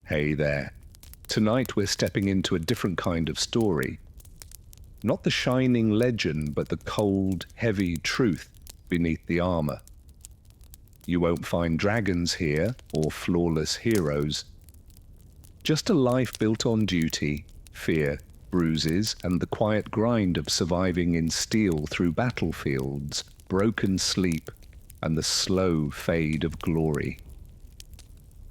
Hey there. Tonight we're stepping into a different kind of story. Not the shining legend, but the cold, heavy truth beneath the armor. You won't find dragons here or flawless heroes. Just a life built on duty, fear, bruises, and the quiet grind of surviving in steel through battlefields, broken sleep, and the slow fade of glory.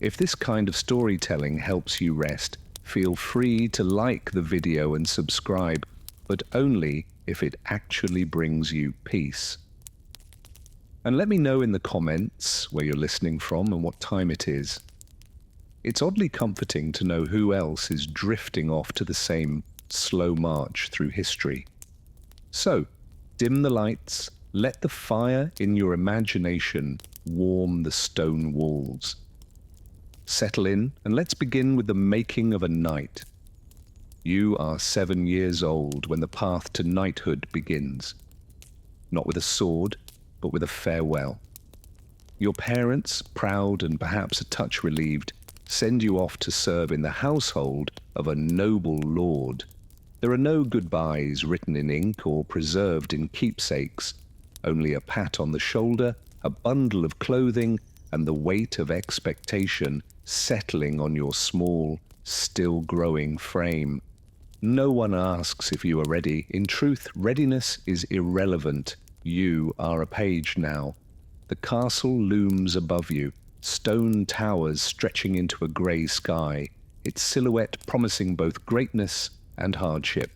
If this kind of storytelling helps you rest, feel free to like the video and subscribe, but only if it actually brings you peace. And let me know in the comments where you're listening from and what time it is. It's oddly comforting to know who else is drifting off to the same slow march through history. So, dim the lights, let the fire in your imagination warm the stone walls. Settle in, and let's begin with the making of a knight. You are 7 years old when the path to knighthood begins. Not with a sword, but with a farewell. Your parents, proud and perhaps a touch relieved, send you off to serve in the household of a noble lord. There are no goodbyes written in ink or preserved in keepsakes, only a pat on the shoulder, a bundle of clothing, and the weight of expectation settling on your small, still growing frame. No one asks if you are ready. In truth, readiness is irrelevant. You are a page now. The castle looms above you, stone towers stretching into a grey sky, its silhouette promising both greatness and hardship.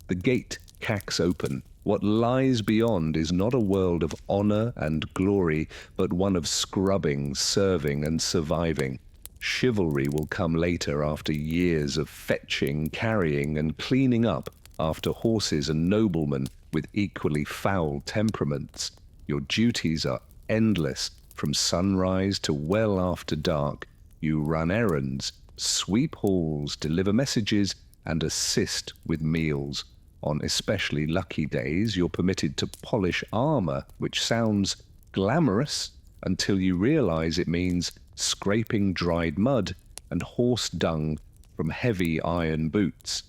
The gate cracks open. What lies beyond is not a world of honor and glory, but one of scrubbing, serving, and surviving. Chivalry will come later after years of fetching, carrying, and cleaning up after horses and noblemen with equally foul temperaments. Your duties are endless. From sunrise to well after dark, you run errands, sweep halls, deliver messages, and assist with meals. On especially lucky days, you're permitted to polish armor, which sounds glamorous until you realize it means scraping dried mud and horse dung from heavy iron boots.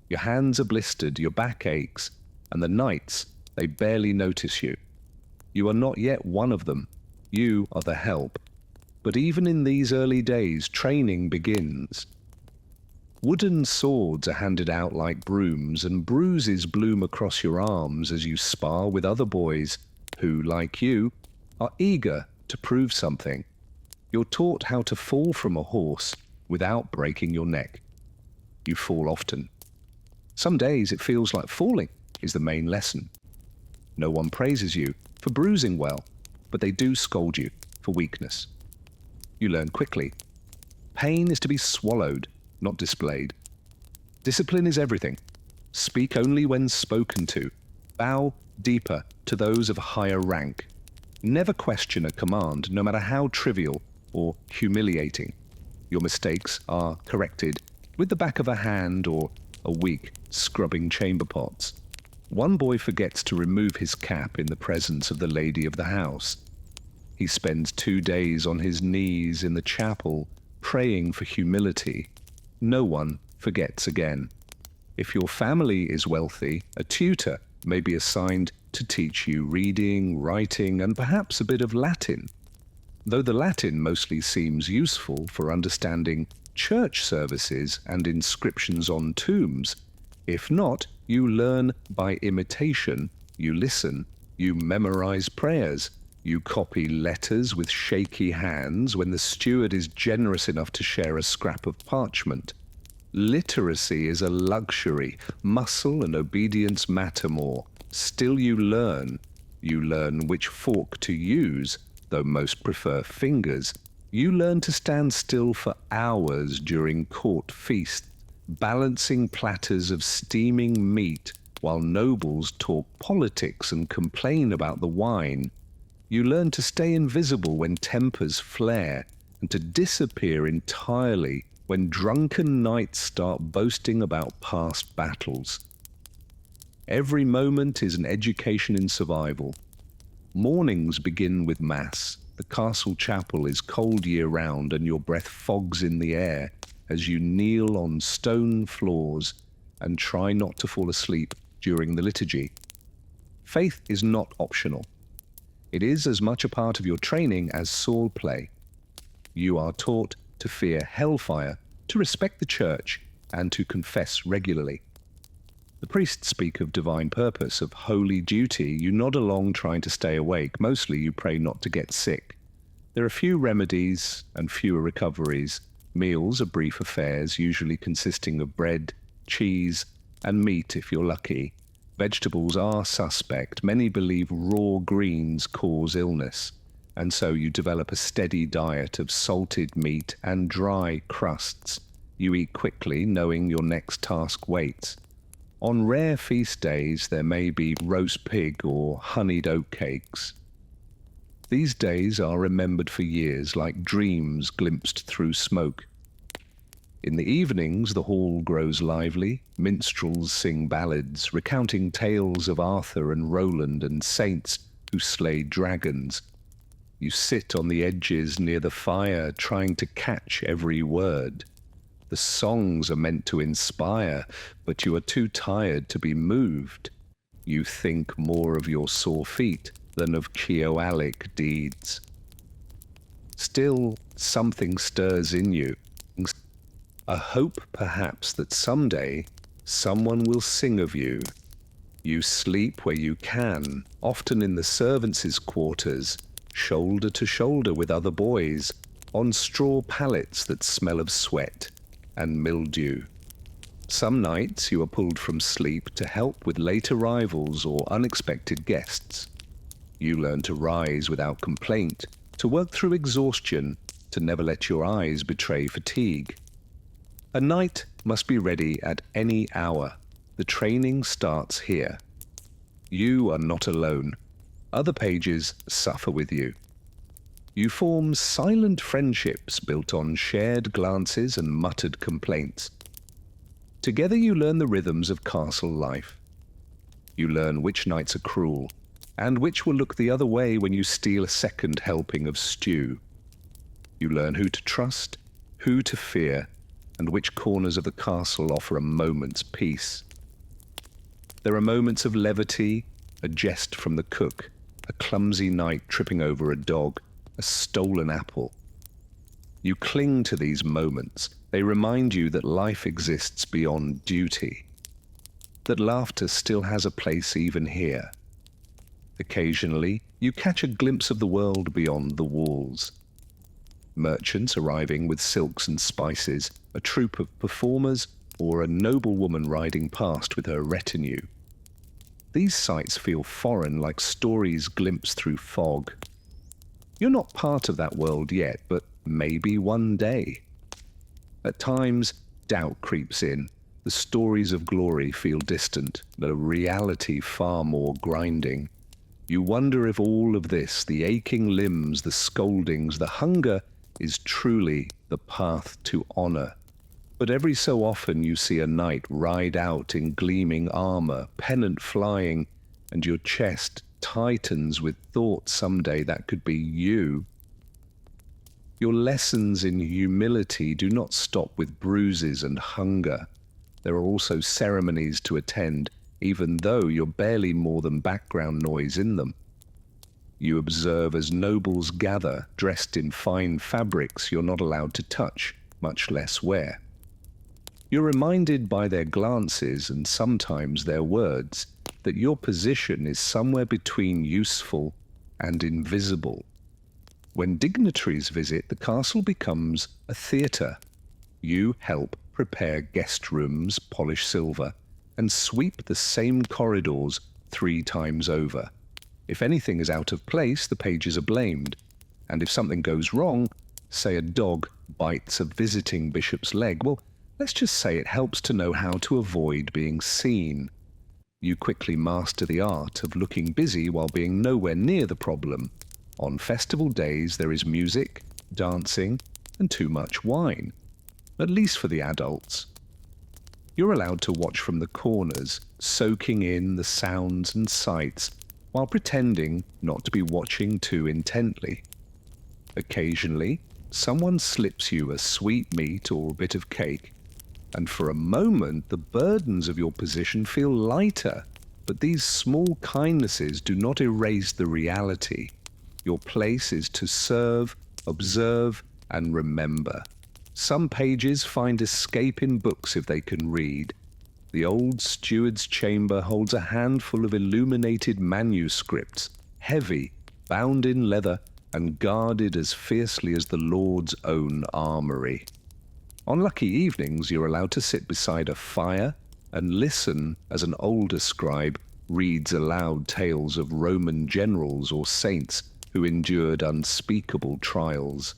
Your hands are blistered, your back aches, and the knights, they barely notice you. You are not yet one of them. You are the help. But even in these early days, training begins. Wooden swords are handed out like brooms, and bruises bloom across your arms as you spar with other boys who, like you, are eager to prove something. You're taught how to fall from a horse without breaking your neck. You fall often. Some days it feels like falling is the main lesson. No one praises you for bruising well, but they do scold you for weakness. You learn quickly. Pain is to be swallowed, not displayed. Discipline is everything. Speak only when spoken to. Bow deeper to those of higher rank. Never question a command, no matter how trivial or humiliating. Your mistakes are corrected with the back of a hand or a week scrubbing chamber pots. One boy forgets to remove his cap in the presence of the lady of the house. He spends 2 days on his knees in the chapel, praying for humility. No one forgets again. If your family is wealthy, a tutor may be assigned to teach you reading, writing, and perhaps a bit of Latin. Though the Latin mostly seems useful for understanding church services and inscriptions on tombs, if not, you learn by imitation, you listen, you memorize prayers, you copy letters with shaky hands when the steward is generous enough to share a scrap of parchment. Literacy is a luxury. Muscle and obedience matter more. Still you learn. You learn which fork to use, though most prefer fingers. You learn to stand still for hours during court feasts, balancing platters of steaming meat while nobles talk politics and complain about the wine. You learn to stay invisible when tempers flare and to disappear entirely when drunken knights start boasting about past battles. Every moment is an education in survival. Mornings begin with mass. The castle chapel is cold year-round and your breath fogs in the air. as you kneel on stone floors and try not to fall asleep during the liturgy. Faith is not optional. It is as much a part of your training as sword play. You are taught to fear hellfire, to respect the church, and to confess regularly. The priests speak of divine purpose, of holy duty. You nod along trying to stay awake. Mostly you pray not to get sick. There are few remedies and fewer recoveries. Meals are brief affairs, usually consisting of bread, cheese, and meat if you're lucky. Vegetables are suspect. Many believe raw greens cause illness, and so you develop a steady diet of salted meat and dry crusts. You eat quickly, knowing your next task waits. On rare feast days, there may be roast pig or honeyed oatcakes. These days are remembered for years, like dreams glimpsed through smoke. In the evenings, the hall grows lively. Minstrels sing ballads, recounting tales of Arthur and Roland and saints who slayed dragons. You sit on the edges near the fire, trying to catch every word. The songs are meant to inspire, but you are too tired to be moved. You think more of your sore feet than of Keoalic deeds. Still, something stirs in you. A hope, perhaps, that someday someone will sing of you. You sleep where you can, often in the servants' quarters, shoulder to shoulder with other boys, on straw pallets that smell of sweat and mildew. Some nights you are pulled from sleep to help with late arrivals or unexpected guests. You learn to rise without complaint, to work through exhaustion, to never let your eyes betray fatigue. A knight must be ready at any hour. The training starts here. You are not alone. Other pages suffer with you. You form silent friendships built on shared glances and muttered complaints. Together you learn the rhythms of castle life. You learn which knights are cruel, and which will look the other way when you steal a second helping of stew. You learn who to trust, who to fear, and which corners of the castle offer a moment's peace. There are moments of levity, a jest from the cook, a clumsy knight tripping over a dog, a stolen apple. You cling to these moments. They remind you that life exists beyond duty, that laughter still has a place even here. Occasionally, you catch a glimpse of the world beyond the walls. Merchants arriving with silks and spices, a troupe of performers, or a noblewoman riding past with her retinue. These sights feel foreign, like stories glimpsed through fog. You're not part of that world yet, but maybe one day. At times, doubt creeps in. The stories of glory feel distant, the reality far more grinding. You wonder if all of this, the aching limbs, the scoldings, the hunger, is truly the path to honor. But every so often you see a knight ride out in gleaming armor, pennant flying, and your chest tightens with thought someday that could be you. Your lessons in humility do not stop with bruises and hunger. There are also ceremonies to attend, even though you're barely more than background noise in them. You observe as nobles gather, dressed in fine fabrics you're not allowed to touch, much less wear. You're reminded by their glances and sometimes their words that your position is somewhere between useful and invisible. When dignitaries visit, the castle becomes a theatre. You help prepare guest rooms, polish silver, and sweep the same corridors 3 times over. If anything is out of place, the pages are blamed. And if something goes wrong, say a dog bites a visiting bishop's leg, well, let's just say it helps to know how to avoid being seen. You quickly master the art of looking busy while being nowhere near the problem. On festival days, there is music, dancing, and too much wine, at least for the adults. You're allowed to watch from the corners, soaking in the sounds and sights, while pretending not to be watching too intently. Occasionally, someone slips you a sweetmeat or a bit of cake, and for a moment the burdens of your position feel lighter. But these small kindnesses do not erase the reality. Your place is to serve, observe, and remember. Some pages find escape in books if they can read. The old steward's chamber holds a handful of illuminated manuscripts, heavy, bound in leather, and guarded as fiercely as the Lord's own armory. On lucky evenings, you're allowed to sit beside a fire and listen as an older scribe reads aloud tales of Roman generals or saints who endured unspeakable trials.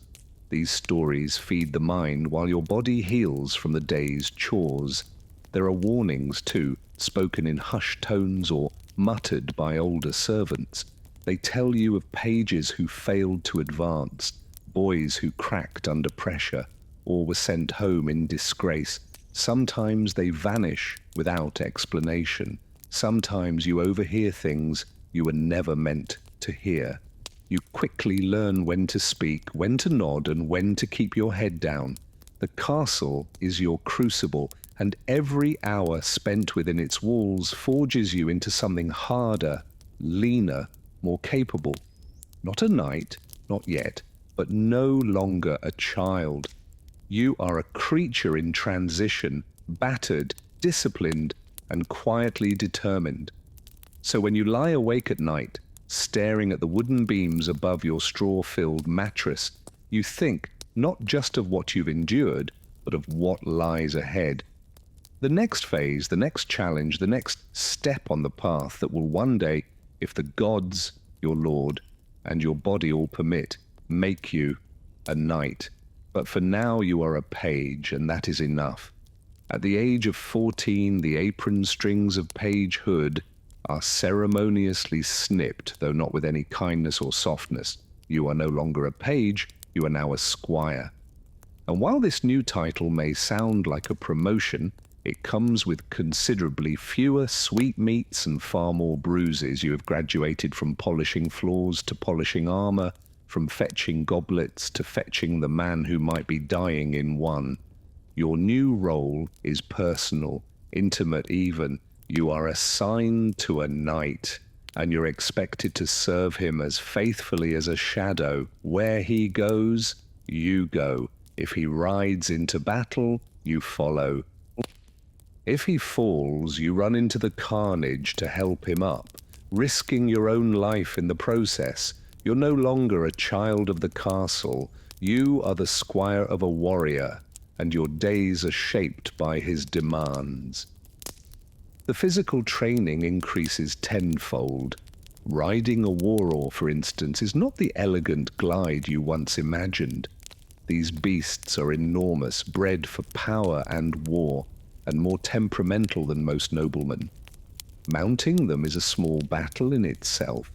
These stories feed the mind while your body heals from the day's chores. There are warnings, too, spoken in hushed tones or muttered by older servants. They tell you of pages who failed to advance, boys who cracked under pressure, or were sent home in disgrace. Sometimes they vanish without explanation. Sometimes you overhear things you were never meant to hear. You quickly learn when to speak, when to nod, and when to keep your head down. The castle is your crucible, and every hour spent within its walls forges you into something harder, leaner, more capable. Not a knight, not yet, but no longer a child. You are a creature in transition, battered, disciplined, and quietly determined. So when you lie awake at night, staring at the wooden beams above your straw-filled mattress, you think not just of what you've endured, but of what lies ahead. The next phase, the next challenge, the next step on the path that will one day, if the gods, your lord, and your body all permit, make you a knight. But for now you are a page, and that is enough. At the age of 14, the apron strings of pagehood are ceremoniously snipped, though not with any kindness or softness. You are no longer a page, you are now a squire. And while this new title may sound like a promotion, it comes with considerably fewer sweetmeats and far more bruises. You have graduated from polishing floors to polishing armor, from fetching goblets to fetching the man who might be dying in one. Your new role is personal, intimate even. You are assigned to a knight, and you're expected to serve him as faithfully as a shadow. Where he goes, you go. If he rides into battle, you follow. If he falls, you run into the carnage to help him up, risking your own life in the process. You're no longer a child of the castle. You are the squire of a warrior, and your days are shaped by his demands. The physical training increases tenfold. Riding a waror, for instance, is not the elegant glide you once imagined. These beasts are enormous, bred for power and war, and more temperamental than most noblemen. Mounting them is a small battle in itself.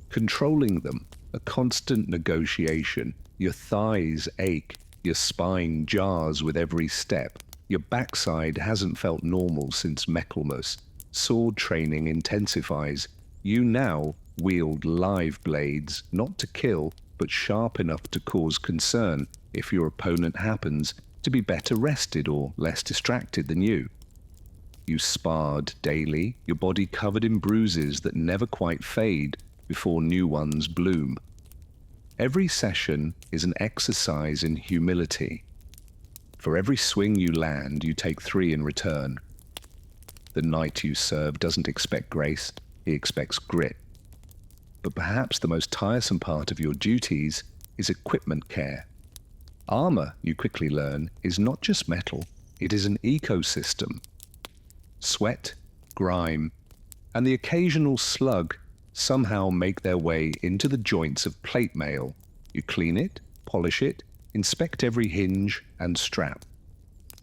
Controlling them, a constant negotiation. Your thighs ache, your spine jars with every step. Your backside hasn't felt normal since Michaelmas. Sword training intensifies. You now wield live blades, not to kill, but sharp enough to cause concern if your opponent happens to be better rested or less distracted than you. You sparred daily, your body covered in bruises that never quite fade before new ones bloom. Every session is an exercise in humility. For every swing you land, you take 3 in return. The knight you serve doesn't expect grace, he expects grit. But perhaps the most tiresome part of your duties is equipment care. Armor, you quickly learn, is not just metal, it is an ecosystem. Sweat, grime, and the occasional slug somehow make their way into the joints of plate mail. You clean it, polish it, inspect every hinge and strap.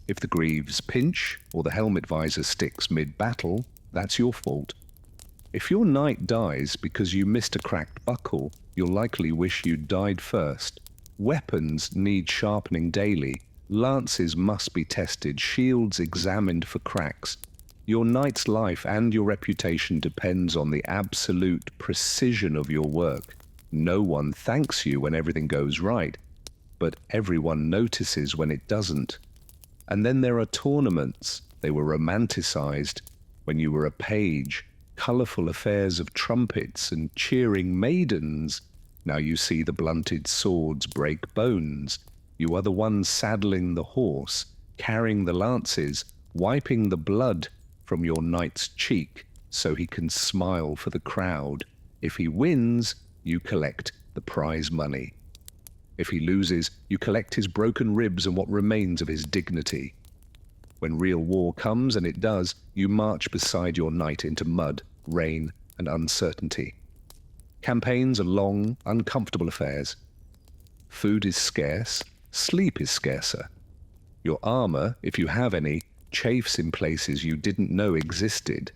If the greaves pinch or the helmet visor sticks mid-battle, that's your fault. If your knight dies because you missed a cracked buckle, you'll likely wish you'd died first. Weapons need sharpening daily. Lances must be tested, shields examined for cracks. Your knight's life and your reputation depends on the absolute precision of your work. No one thanks you when everything goes right, but everyone notices when it doesn't. And then there are tournaments. They were romanticized when you were a page, colourful affairs of trumpets and cheering maidens. Now you see the blunted swords break bones. You are the one saddling the horse, carrying the lances, wiping the blood from your knight's cheek so he can smile for the crowd. If he wins, you collect the prize money. If he loses, you collect his broken ribs and what remains of his dignity. When real war comes, and it does, you march beside your knight into mud, rain, and uncertainty. Campaigns are long, uncomfortable affairs. Food is scarce, sleep is scarcer. Your armor, if you have any, chafes in places you didn't know existed.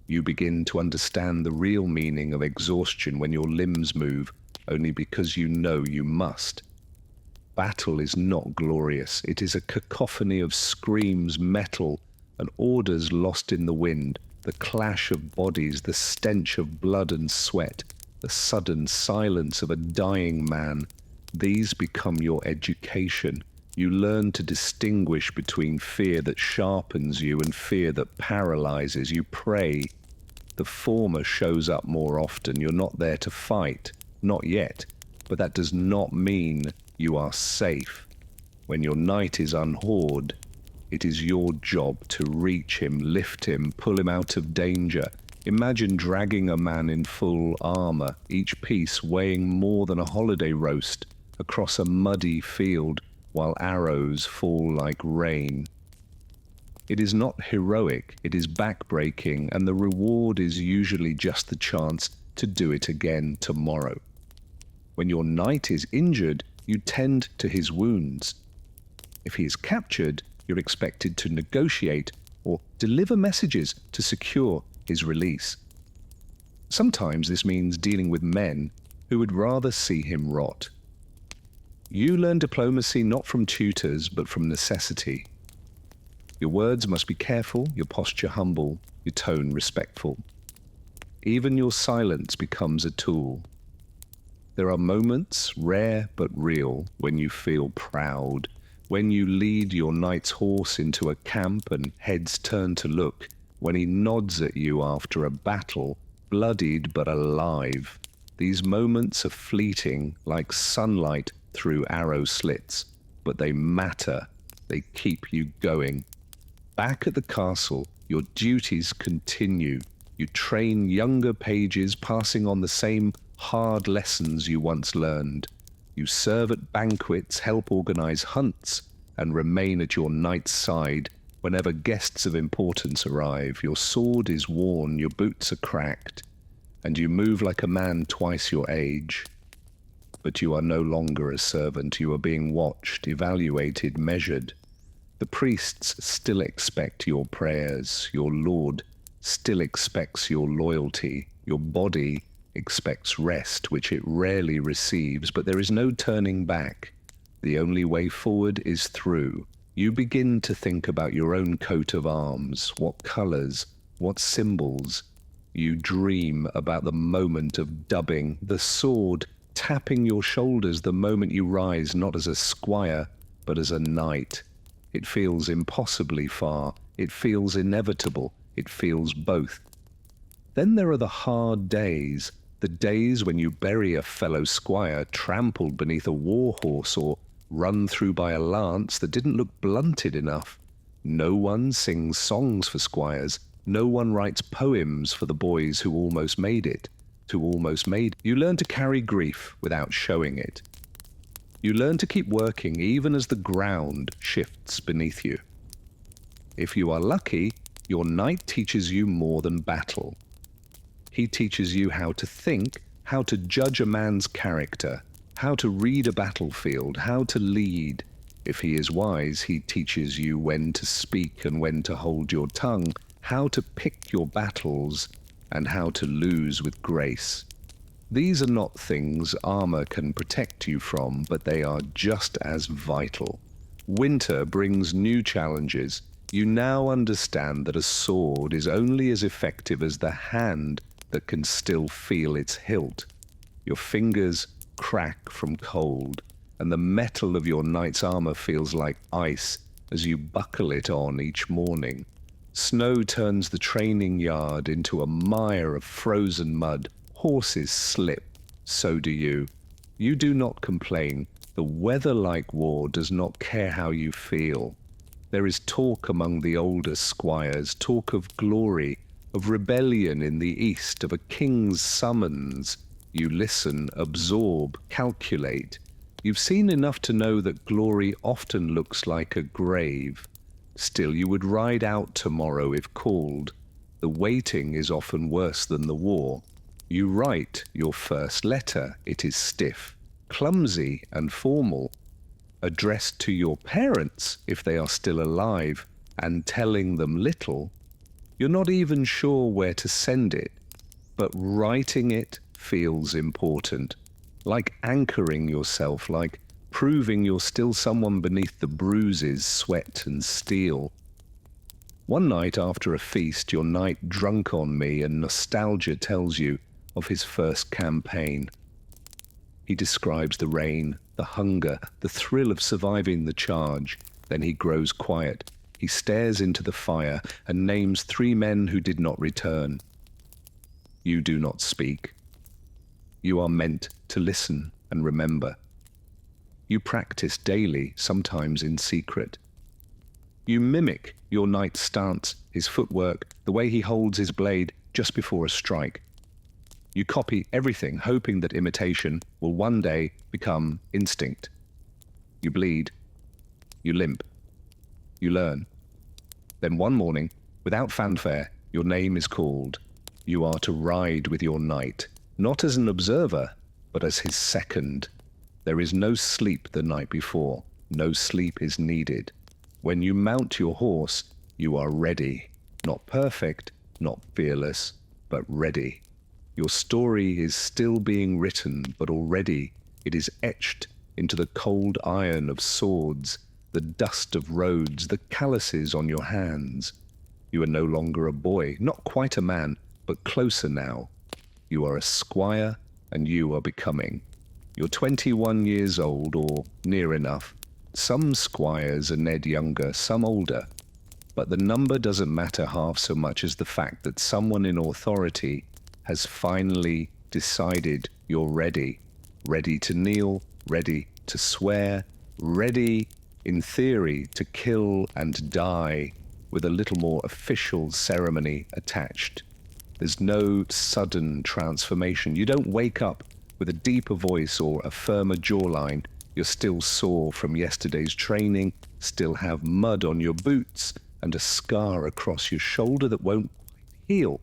You begin to understand the real meaning of exhaustion when your limbs move, only because you know you must. Battle is not glorious. It is a cacophony of screams, metal, and orders lost in the wind, the clash of bodies, the stench of blood and sweat, the sudden silence of a dying man. These become your education. You learn to distinguish between fear that sharpens you and fear that paralyzes. You pray. The former shows up more often. You're not there to fight. Not yet. But that does not mean you are safe. When your knight is unhorsed, it is your job to reach him, lift him, pull him out of danger. Imagine dragging a man in full armor, each piece weighing more than a holiday roast, across a muddy field while arrows fall like rain. It is not heroic, it is backbreaking, and the reward is usually just the chance to do it again tomorrow. When your knight is injured, you tend to his wounds. If he is captured, you're expected to negotiate or deliver messages to secure his release. Sometimes this means dealing with men who would rather see him rot. You learn diplomacy not from tutors, but from necessity. Your words must be careful, your posture humble, your tone respectful. Even your silence becomes a tool. There are moments, rare but real, when you feel proud, when you lead your knight's horse into a camp and heads turn to look, when he nods at you after a battle, bloodied but alive. These moments are fleeting, like sunlight through arrow slits, but they matter. They keep you going. Back at the castle, your duties continue. You train younger pages, passing on the same hard lessons you once learned. You serve at banquets, help organize hunts, and remain at your knight's side whenever guests of importance arrive. Your sword is worn, your boots are cracked, and you move like a man twice your age. But you are no longer a servant. You are being watched, evaluated, measured. The priests still expect your prayers. Your lord still expects your loyalty. Your body expects rest, which it rarely receives, but there is no turning back. The only way forward is through. You begin to think about your own coat of arms, what colors, what symbols. You dream about the moment of dubbing, the sword tapping your shoulders the moment you rise, not as a squire, but as a knight. It feels impossibly far. It feels inevitable. It feels both. Then there are the hard days, the days when you bury a fellow squire trampled beneath a war horse or run through by a lance that didn't look blunted enough. No one sings songs for squires. No one writes poems for the boys who almost made it. You learn to carry grief without showing it. You learn to keep working even as the ground shifts beneath you. If you are lucky, your knight teaches you more than battle. He teaches you how to think, how to judge a man's character, how to read a battlefield, how to lead. If he is wise, he teaches you when to speak and when to hold your tongue, how to pick your battles, and how to lose with grace. These are not things armor can protect you from, but they are just as vital. Winter brings new challenges. You now understand that a sword is only as effective as the hand that can still feel its hilt. Your fingers crack from cold. and the metal of your knight's armor feels like ice as you buckle it on each morning. Snow turns the training yard into a mire of frozen mud. Horses slip, so do you. You do not complain. The weather like war does not care how you feel. There is talk among the older squires, talk of glory, of rebellion in the east, of a king's summons. You listen, absorb, calculate. You've seen enough to know that glory often looks like a grave. Still, you would ride out tomorrow if called. The waiting is often worse than the war. You write your first letter. It is stiff, clumsy, and formal. Addressed to your parents, if they are still alive, and telling them little. You're not even sure where to send it, but writing it feels important. Like anchoring yourself, like proving you're still someone beneath the bruises, sweat, and steel. One night after a feast, your knight drunk on me, and nostalgia tells you of his first campaign. He describes the rain, the hunger, the thrill of surviving the charge. Then he grows quiet. He stares into the fire and names 3 men who did not return. You do not speak. You are meant to listen and remember. You practice daily, sometimes in secret. You mimic your knight's stance, his footwork, the way he holds his blade just before a strike. You copy everything, hoping that imitation will one day become instinct. You bleed. You limp. You learn. Then one morning, without fanfare, your name is called. You are to ride with your knight, not as an observer, but as his second. There is no sleep the night before. No sleep is needed. When you mount your horse, you are ready. Not perfect, not fearless, but ready. Your story is still being written, but already it is etched into the cold iron of swords, the dust of roads, the calluses on your hands. You are no longer a boy, not quite a man, but closer now. You are a squire, and you are becoming. You're 21 years old, or near enough. Some squires are Ned younger, some older. But the number doesn't matter half so much as the fact that someone in authority has finally decided you're ready. Ready to kneel, ready to swear, ready, in theory, to kill and die, with a little more official ceremony attached. There's no sudden transformation. You don't wake up with a deeper voice or a firmer jawline. You're still sore from yesterday's training, still have mud on your boots, and a scar across your shoulder that won't heal.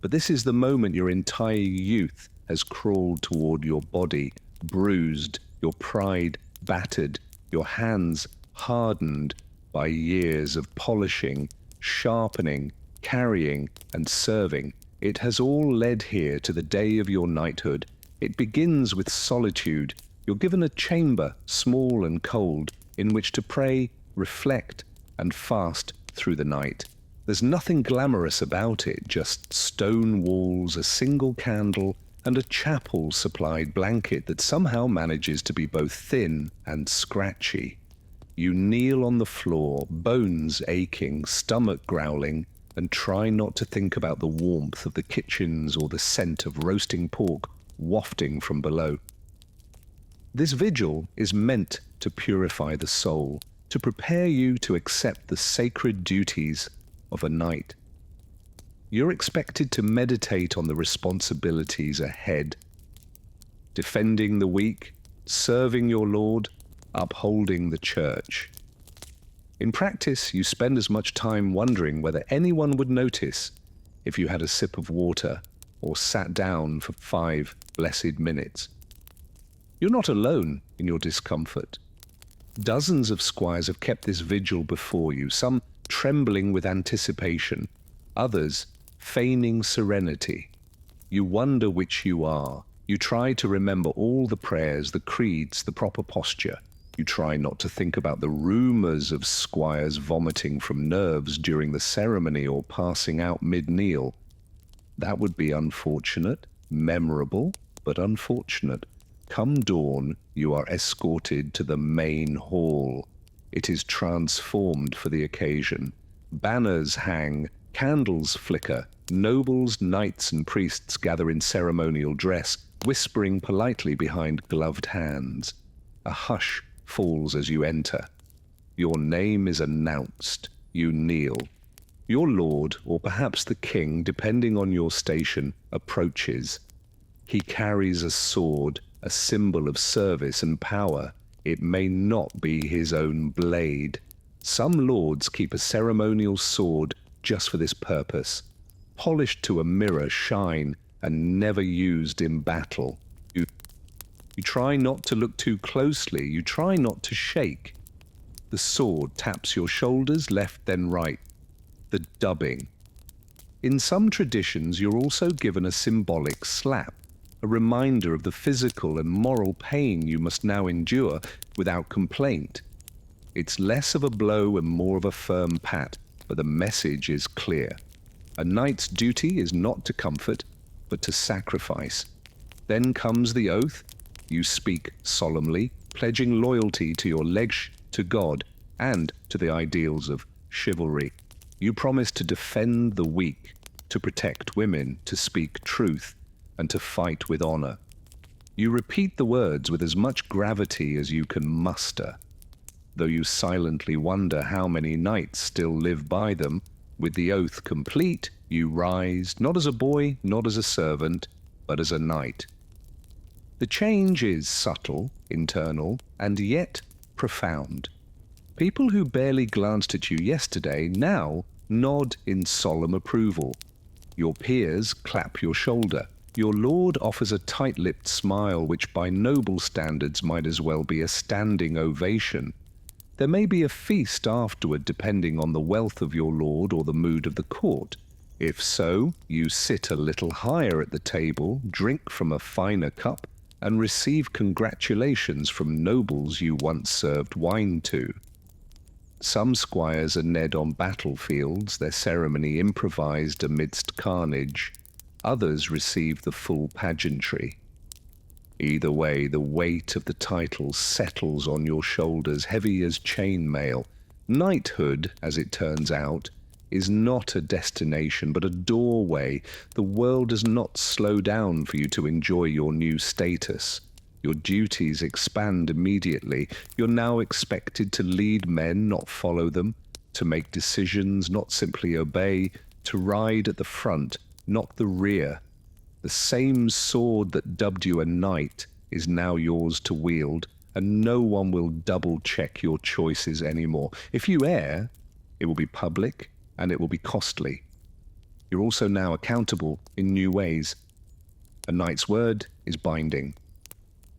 But this is the moment your entire youth has crawled toward your body, bruised, your pride battered, your hands hardened by years of polishing, sharpening, carrying, and serving. It has all led here to the day of your knighthood. It begins with solitude. You're given a chamber, small and cold, in which to pray, reflect, and fast through the night. There's nothing glamorous about it, just stone walls, a single candle, and a chapel-supplied blanket that somehow manages to be both thin and scratchy. You kneel on the floor, bones aching, stomach growling, and try not to think about the warmth of the kitchens or the scent of roasting pork wafting from below. This vigil is meant to purify the soul, to prepare you to accept the sacred duties of a knight. You're expected to meditate on the responsibilities ahead, defending the weak, serving your Lord, upholding the church. In practice, you spend as much time wondering whether anyone would notice if you had a sip of water or sat down for 5 blessed minutes. You're not alone in your discomfort. Dozens of squires have kept this vigil before you, some trembling with anticipation, others feigning serenity. You wonder which you are. You try to remember all the prayers, the creeds, the proper posture. You try not to think about the rumors of squires vomiting from nerves during the ceremony or passing out mid-kneel. That would be unfortunate, memorable, but unfortunate. Come dawn, you are escorted to the main hall. It is transformed for the occasion. Banners hang, candles flicker, nobles, knights, and priests gather in ceremonial dress, whispering politely behind gloved hands. A hush falls as you enter. Your name is announced. You kneel. Your lord, or perhaps the king, depending on your station, approaches. He carries a sword, a symbol of service and power. It may not be his own blade. Some lords keep a ceremonial sword just for this purpose, polished to a mirror shine and never used in battle. You try not to look too closely. You try not to shake. The sword taps your shoulders, left then right. The dubbing. In some traditions, you're also given a symbolic slap, a reminder of the physical and moral pain you must now endure without complaint. It's less of a blow and more of a firm pat, but the message is clear. A knight's duty is not to comfort, but to sacrifice. Then comes the oath. You speak solemnly, pledging loyalty to your liege, to God, and to the ideals of chivalry. You promise to defend the weak, to protect women, to speak truth, and to fight with honor. You repeat the words with as much gravity as you can muster, though you silently wonder how many knights still live by them. With the oath complete, you rise, not as a boy, not as a servant, but as a knight. The change is subtle, internal, and yet profound. People who barely glanced at you yesterday now nod in solemn approval. Your peers clap your shoulder. Your lord offers a tight-lipped smile which by noble standards might as well be a standing ovation. There may be a feast afterward depending on the wealth of your lord or the mood of the court. If so, you sit a little higher at the table, drink from a finer cup, and receive congratulations from nobles you once served wine to. Some squires are led on battlefields, their ceremony improvised amidst carnage. Others receive the full pageantry. Either way, the weight of the title settles on your shoulders, heavy as chainmail. Knighthood, as it turns out, is not a destination, but a doorway. The world does not slow down for you to enjoy your new status. Your duties expand immediately. You're now expected to lead men, not follow them, to make decisions, not simply obey, to ride at the front, not the rear. The same sword that dubbed you a knight is now yours to wield, and no one will double-check your choices anymore. If you err, it will be public, and it will be costly. You're also now accountable in new ways. A knight's word is binding.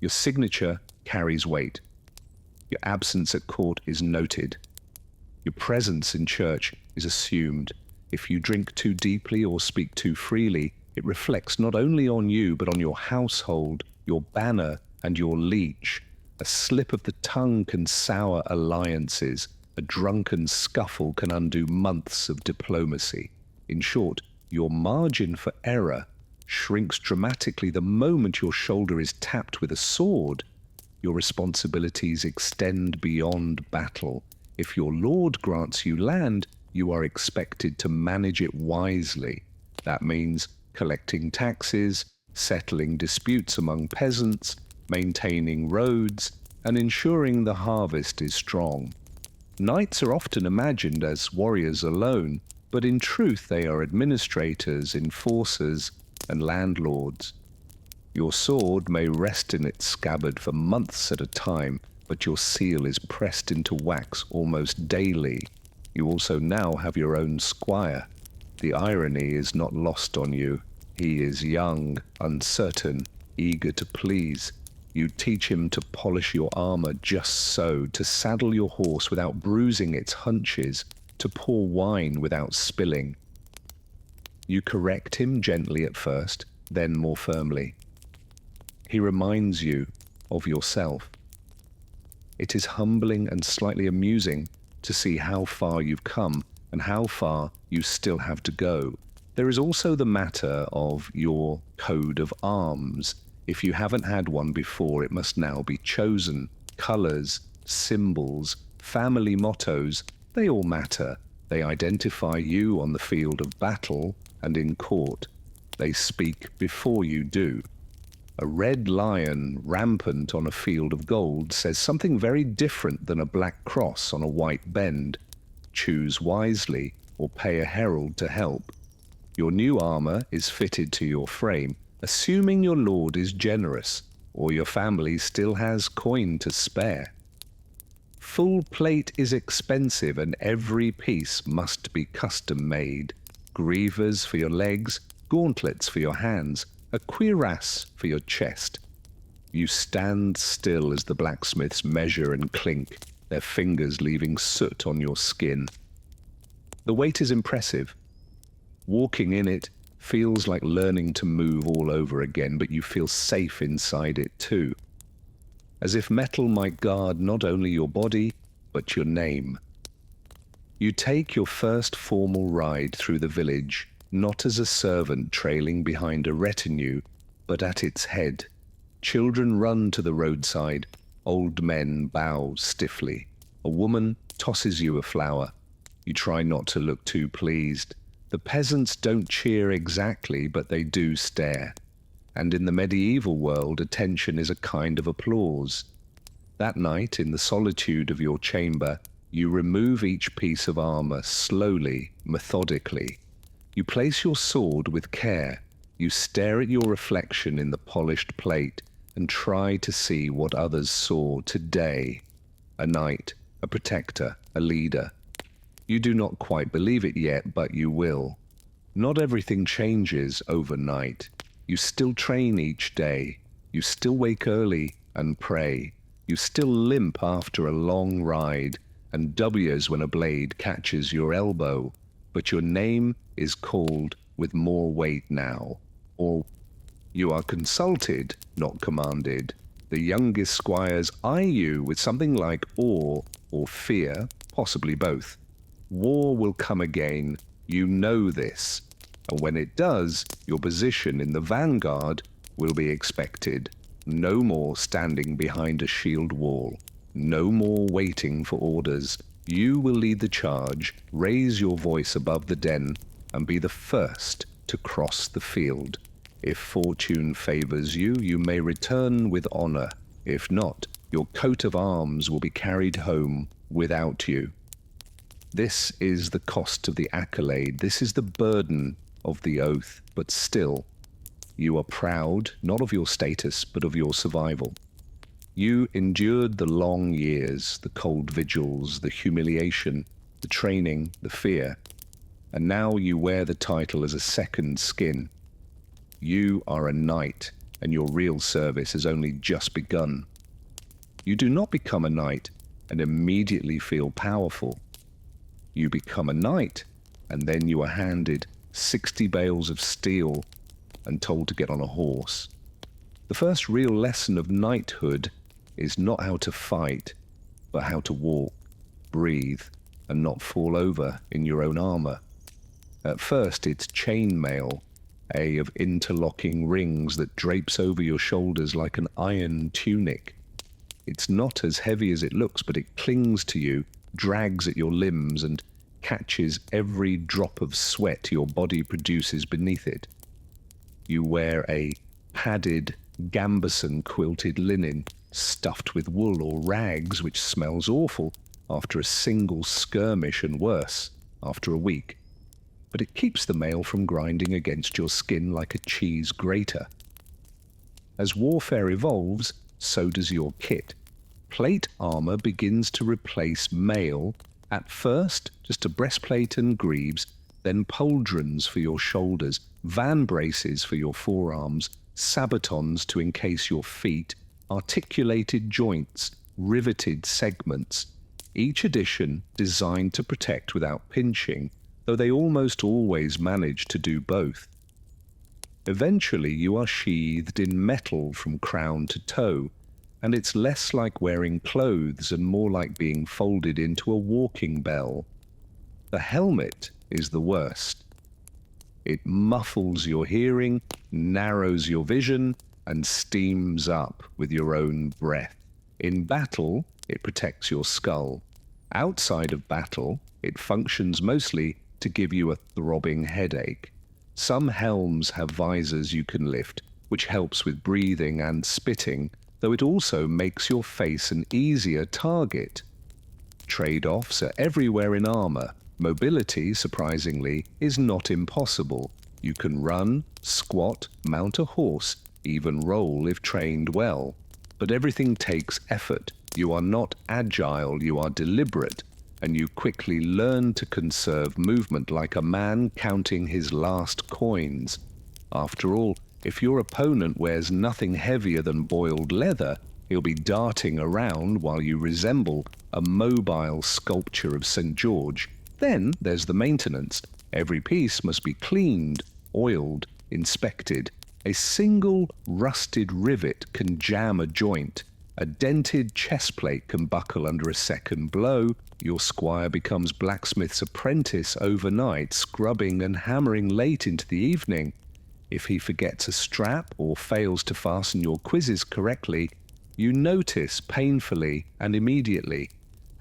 Your signature carries weight. Your absence at court is noted. Your presence in church is assumed. If you drink too deeply or speak too freely, it reflects not only on you, but on your household, your banner, and your leech. A slip of the tongue can sour alliances. A drunken scuffle can undo months of diplomacy. In short, your margin for error shrinks dramatically the moment your shoulder is tapped with a sword. Your responsibilities extend beyond battle. If your lord grants you land, you are expected to manage it wisely. That means collecting taxes, settling disputes among peasants, maintaining roads, and ensuring the harvest is strong. Knights are often imagined as warriors alone, but in truth they are administrators, enforcers, and landlords. Your sword may rest in its scabbard for months at a time, but your seal is pressed into wax almost daily. You also now have your own squire. The irony is not lost on you. He is young, uncertain, eager to please. You teach him to polish your armor just so, to saddle your horse without bruising its hunches, to pour wine without spilling. You correct him gently at first, then more firmly. He reminds you of yourself. It is humbling and slightly amusing to see how far you've come and how far you still have to go. There is also the matter of your code of arms. If you haven't had one before, it must now be chosen. Colors, symbols, family mottos, they all matter. They identify you on the field of battle and in court. They speak before you do. A red lion rampant on a field of gold says something very different than a black cross on a white bend. Choose wisely or pay a herald to help. Your new armor is fitted to your frame, assuming your lord is generous or your family still has coin to spare. Full plate is expensive and every piece must be custom made. Greavers for your legs, gauntlets for your hands, a cuirass for your chest. You stand still as the blacksmiths measure and clink, their fingers leaving soot on your skin. The weight is impressive. Walking in it feels like learning to move all over again, but you feel safe inside it too. As if metal might guard not only your body, but your name. You take your first formal ride through the village, not as a servant trailing behind a retinue, but at its head. Children run to the roadside, old men bow stiffly. A woman tosses you a flower. You try not to look too pleased. The peasants don't cheer exactly, but they do stare. And in the medieval world, attention is a kind of applause. That night, in the solitude of your chamber, you remove each piece of armor slowly, methodically. You place your sword with care. You stare at your reflection in the polished plate and try to see what others saw today. A knight, a protector, a leader. You do not quite believe it yet, but you will. Not everything changes overnight. You still train each day. You still wake early and pray. You still limp after a long ride and W's when a blade catches your elbow. But your name is called with more weight now. Or you are consulted, not commanded. The youngest squires eye you with something like awe or fear, possibly both. War will come again, you know this. And when it does, your position in the vanguard will be expected. No more standing behind a shield wall. No more waiting for orders. You will lead the charge, raise your voice above the den, and be the first to cross the field. If fortune favors you, you may return with honor. If not, your coat of arms will be carried home without you. This is the cost of the accolade. This is the burden of the oath. But still, you are proud, not of your status, but of your survival. You endured the long years, the cold vigils, the humiliation, the training, the fear, and now you wear the title as a second skin. You are a knight, and your real service has only just begun. You do not become a knight and immediately feel powerful. You become a knight, and then you are handed 60 bales of steel and told to get on a horse. The first real lesson of knighthood is not how to fight, but how to walk, breathe, and not fall over in your own armor. At first, it's chainmail, of interlocking rings that drapes over your shoulders like an iron tunic. It's not as heavy as it looks, but it clings to you, drags at your limbs, and catches every drop of sweat your body produces beneath it. You wear a padded, gambeson quilted linen, stuffed with wool or rags, which smells awful after a single skirmish and worse after a week. But it keeps the mail from grinding against your skin like a cheese grater. As warfare evolves, so does your kit. Plate armor begins to replace mail, at first just a breastplate and greaves, then pauldrons for your shoulders, van braces for your forearms, sabatons to encase your feet, articulated joints, riveted segments, each edition designed to protect without pinching, though they almost always manage to do both. Eventually you are sheathed in metal from crown to toe, and it's less like wearing clothes and more like being folded into a walking bell. The helmet is the worst. It muffles your hearing, narrows your vision, and steams up with your own breath. In battle, it protects your skull. Outside of battle, it functions mostly to give you a throbbing headache. Some helms have visors you can lift, which helps with breathing and spitting, though it also makes your face an easier target. Trade-offs are everywhere in armor. Mobility, surprisingly, is not impossible. You can run, squat, mount a horse, even roll if trained well. But everything takes effort. You are not agile, you are deliberate, and you quickly learn to conserve movement like a man counting his last coins. After all, if your opponent wears nothing heavier than boiled leather, he'll be darting around while you resemble a mobile sculpture of St. George. Then there's the maintenance. Every piece must be cleaned, oiled, inspected. A single rusted rivet can jam a joint. A dented chest plate can buckle under a second blow. Your squire becomes blacksmith's apprentice overnight, scrubbing and hammering late into the evening. If he forgets a strap or fails to fasten your quizzes correctly, you notice painfully and immediately.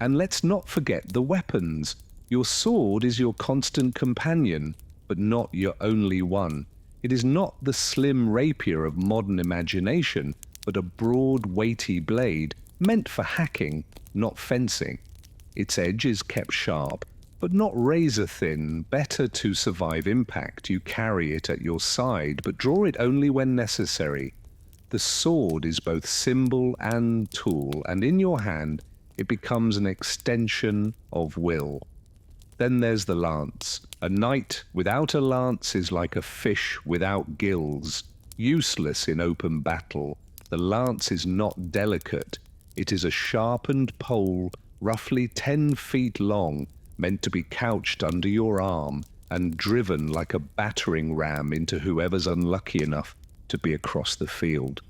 And let's not forget the weapons. Your sword is your constant companion, but not your only one. It is not the slim rapier of modern imagination, but a broad, weighty blade meant for hacking, not fencing. Its edge is kept sharp, but not razor-thin. Better to survive impact, you carry it at your side, but draw it only when necessary. The sword is both symbol and tool, and in your hand it becomes an extension of will. Then there's the lance. A knight without a lance is like a fish without gills, useless in open battle. The lance is not delicate. It is a sharpened pole, roughly 10 feet long, meant to be couched under your arm and driven like a battering ram into whoever's unlucky enough to be across the field.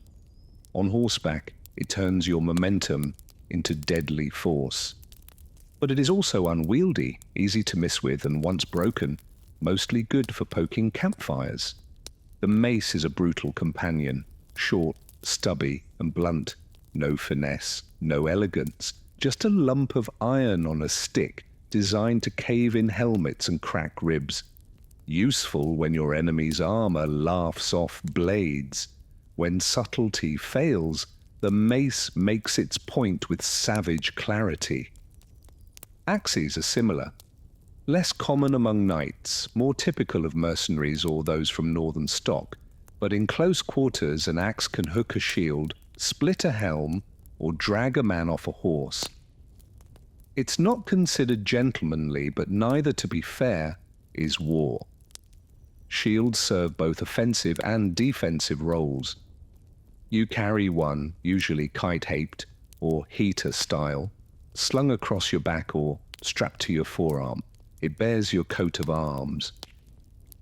On horseback, it turns your momentum into deadly force. But it is also unwieldy, easy to miss with, and once broken, mostly good for poking campfires. The mace is a brutal companion, short, stubby, and blunt. No finesse, no elegance, just a lump of iron on a stick designed to cave in helmets and crack ribs. Useful when your enemy's armor laughs off blades. When subtlety fails, the mace makes its point with savage clarity. Axes are similar. Less common among knights, more typical of mercenaries or those from northern stock, but in close quarters an axe can hook a shield, split a helm, or drag a man off a horse. It's not considered gentlemanly, but neither, to be fair, is war. Shields serve both offensive and defensive roles. You carry one, usually kite-haped or heater style, slung across your back or strapped to your forearm. It bears your coat of arms.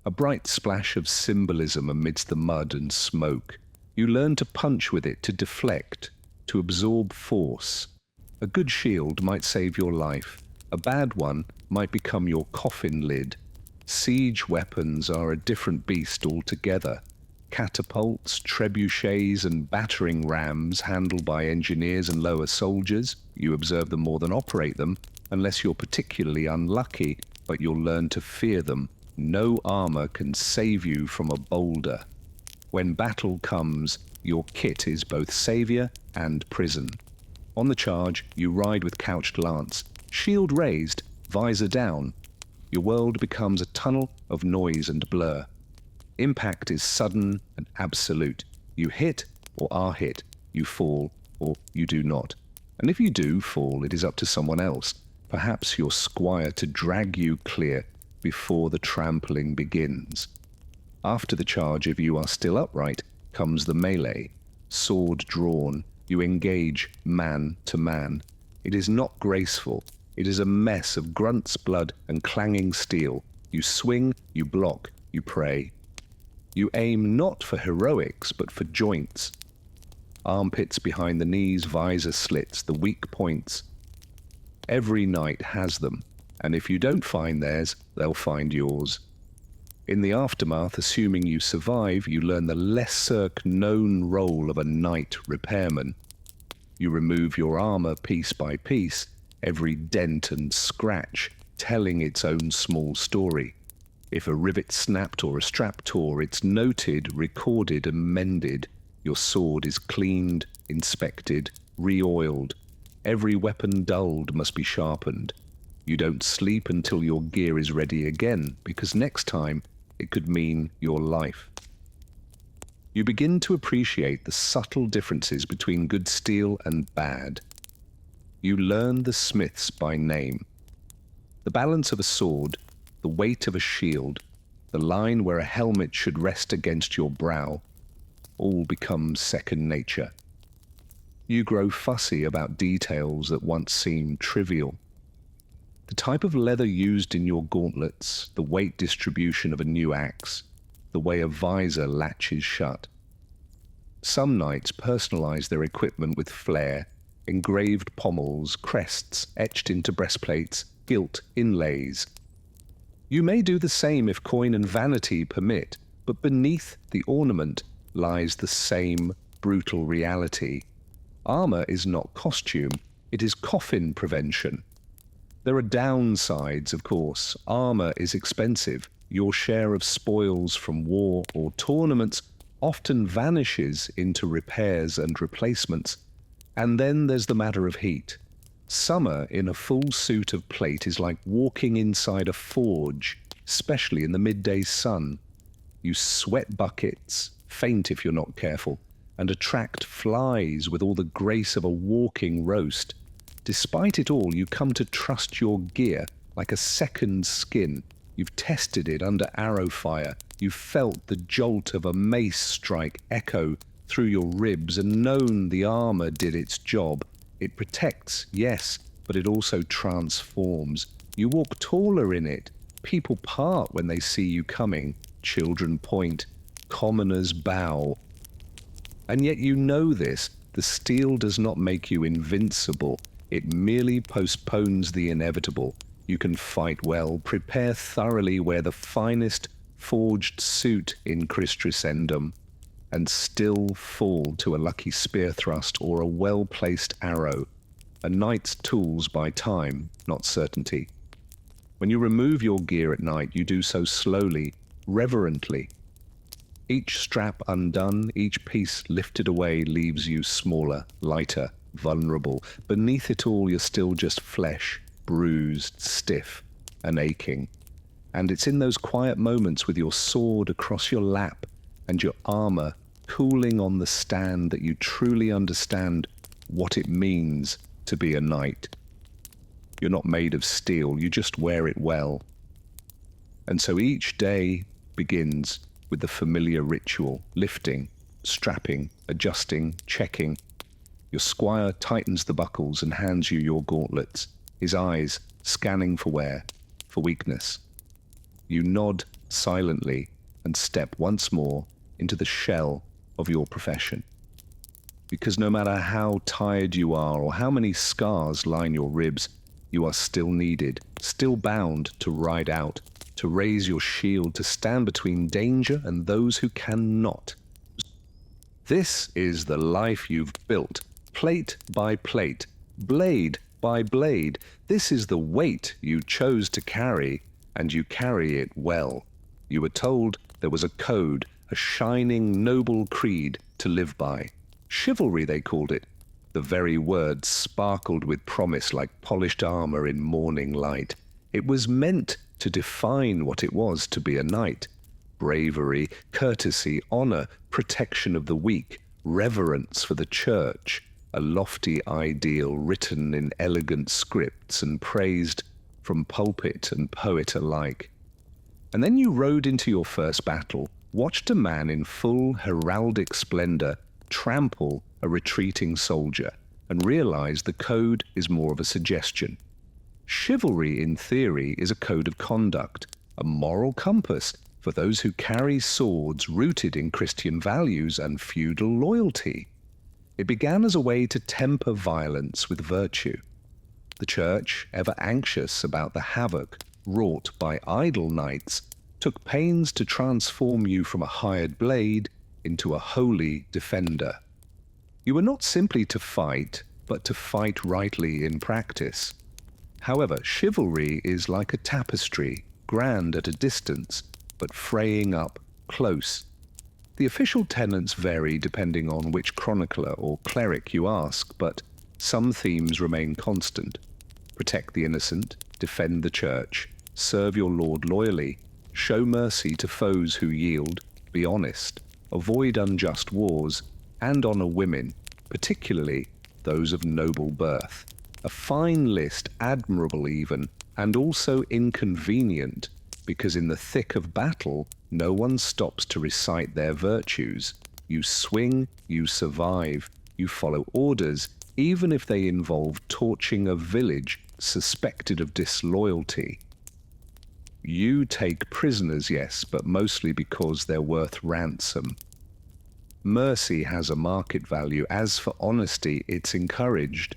A bright splash of symbolism amidst the mud and smoke. You learn to punch with it, to deflect, to absorb force. A good shield might save your life. A bad one might become your coffin lid. Siege weapons are a different beast altogether. Catapults, trebuchets, and battering rams handled by engineers and lower soldiers. You observe them more than operate them, unless you're particularly unlucky, but you'll learn to fear them. No armor can save you from a boulder. When battle comes, your kit is both savior and prison. On the charge, you ride with couched lance, shield raised, visor down. Your world becomes a tunnel of noise and blur. Impact is sudden and absolute. You hit or are hit. You fall or you do not. And if you do fall, it is up to someone else, perhaps your squire, to drag you clear before the trampling begins. After the charge, if you are still upright, comes the melee. Sword drawn, you engage man to man. It is not graceful. It is a mess of grunts, blood, and clanging steel. You swing, you block, you pray. You aim not for heroics, but for joints. Armpits behind the knees, visor slits, the weak points. Every knight has them, and if you don't find theirs, they'll find yours. In the aftermath, assuming you survive, you learn the lesser-known role of a knight repairman. You remove your armor piece by piece, every dent and scratch telling its own small story. If a rivet snapped or a strap tore, it's noted, recorded, and mended. Your sword is cleaned, inspected, re-oiled. Every weapon dulled must be sharpened. You don't sleep until your gear is ready again, because next time it could mean your life. You begin to appreciate the subtle differences between good steel and bad. You learn the smiths by name. The balance of a sword, the weight of a shield, the line where a helmet should rest against your brow, all become second nature. You grow fussy about details that once seemed trivial. The type of leather used in your gauntlets, the weight distribution of a new axe, the way a visor latches shut. Some knights personalize their equipment with flair, engraved pommels, crests etched into breastplates, gilt inlays. You may do the same if coin and vanity permit, but beneath the ornament lies the same brutal reality. Armor is not costume, it is coffin prevention. There are downsides, of course. Armor is expensive. Your share of spoils from war or tournaments often vanishes into repairs and replacements. And then there's the matter of heat. Summer in a full suit of plate is like walking inside a forge, especially in the midday sun. You sweat buckets, faint if you're not careful, and attract flies with all the grace of a walking roast. Despite it all, you come to trust your gear like a second skin. You've tested it under arrow fire. You've felt the jolt of a mace strike echo through your ribs and known the armor did its job. It protects, yes, but it also transforms. You walk taller in it. People part when they see you coming. Children point. Commoners bow. And yet you know this. The steel does not make you invincible. It merely postpones the inevitable. You can fight well, prepare thoroughly, wear the finest forged suit in Christrisendum, and still fall to a lucky spear thrust or a well-placed arrow. A knight's tools by time, not certainty. When you remove your gear at night, you do so slowly, reverently. Each strap undone, each piece lifted away leaves you smaller, lighter, vulnerable. Beneath it all, you're still just flesh, bruised, stiff, and aching. And it's in those quiet moments with your sword across your lap and your armor cooling on the stand that you truly understand what it means to be a knight. You're not made of steel, you just wear it well. And so each day begins with the familiar ritual, lifting, strapping, adjusting, checking. Your squire tightens the buckles and hands you your gauntlets, his eyes scanning for wear, for weakness. You nod silently and step once more into the shell of your profession. Because no matter how tired you are or how many scars line your ribs, you are still needed, still bound to ride out, to raise your shield, to stand between danger and those who cannot. This is the life you've built, plate by plate, blade by blade. This is the weight you chose to carry, and you carry it well. You were told there was a code, a shining, noble creed to live by. Chivalry, they called it. The very word sparkled with promise like polished armor in morning light. It was meant to define what it was to be a knight. Bravery, courtesy, honor, protection of the weak, reverence for the church, a lofty ideal written in elegant scripts and praised from pulpit and poet alike. And then you rode into your first battle, watched a man in full heraldic splendor trample a retreating soldier, and realized the code is more of a suggestion. Chivalry, in theory, is a code of conduct, a moral compass for those who carry swords rooted in Christian values and feudal loyalty. It began as a way to temper violence with virtue. The church, ever anxious about the havoc wrought by idle knights, took pains to transform you from a hired blade into a holy defender. You were not simply to fight, but to fight rightly in practice. However, chivalry is like a tapestry, grand at a distance, but fraying up close. The official tenets vary depending on which chronicler or cleric you ask, but some themes remain constant. Protect the innocent, defend the church, serve your lord loyally, show mercy to foes who yield, be honest, avoid unjust wars, and honour women, particularly those of noble birth. A fine list, admirable even, and also inconvenient, because in the thick of battle, no one stops to recite their virtues. You swing, you survive, you follow orders, even if they involve torching a village suspected of disloyalty. You take prisoners, yes, but mostly because they're worth ransom. Mercy has a market value. As for honesty, it's encouraged.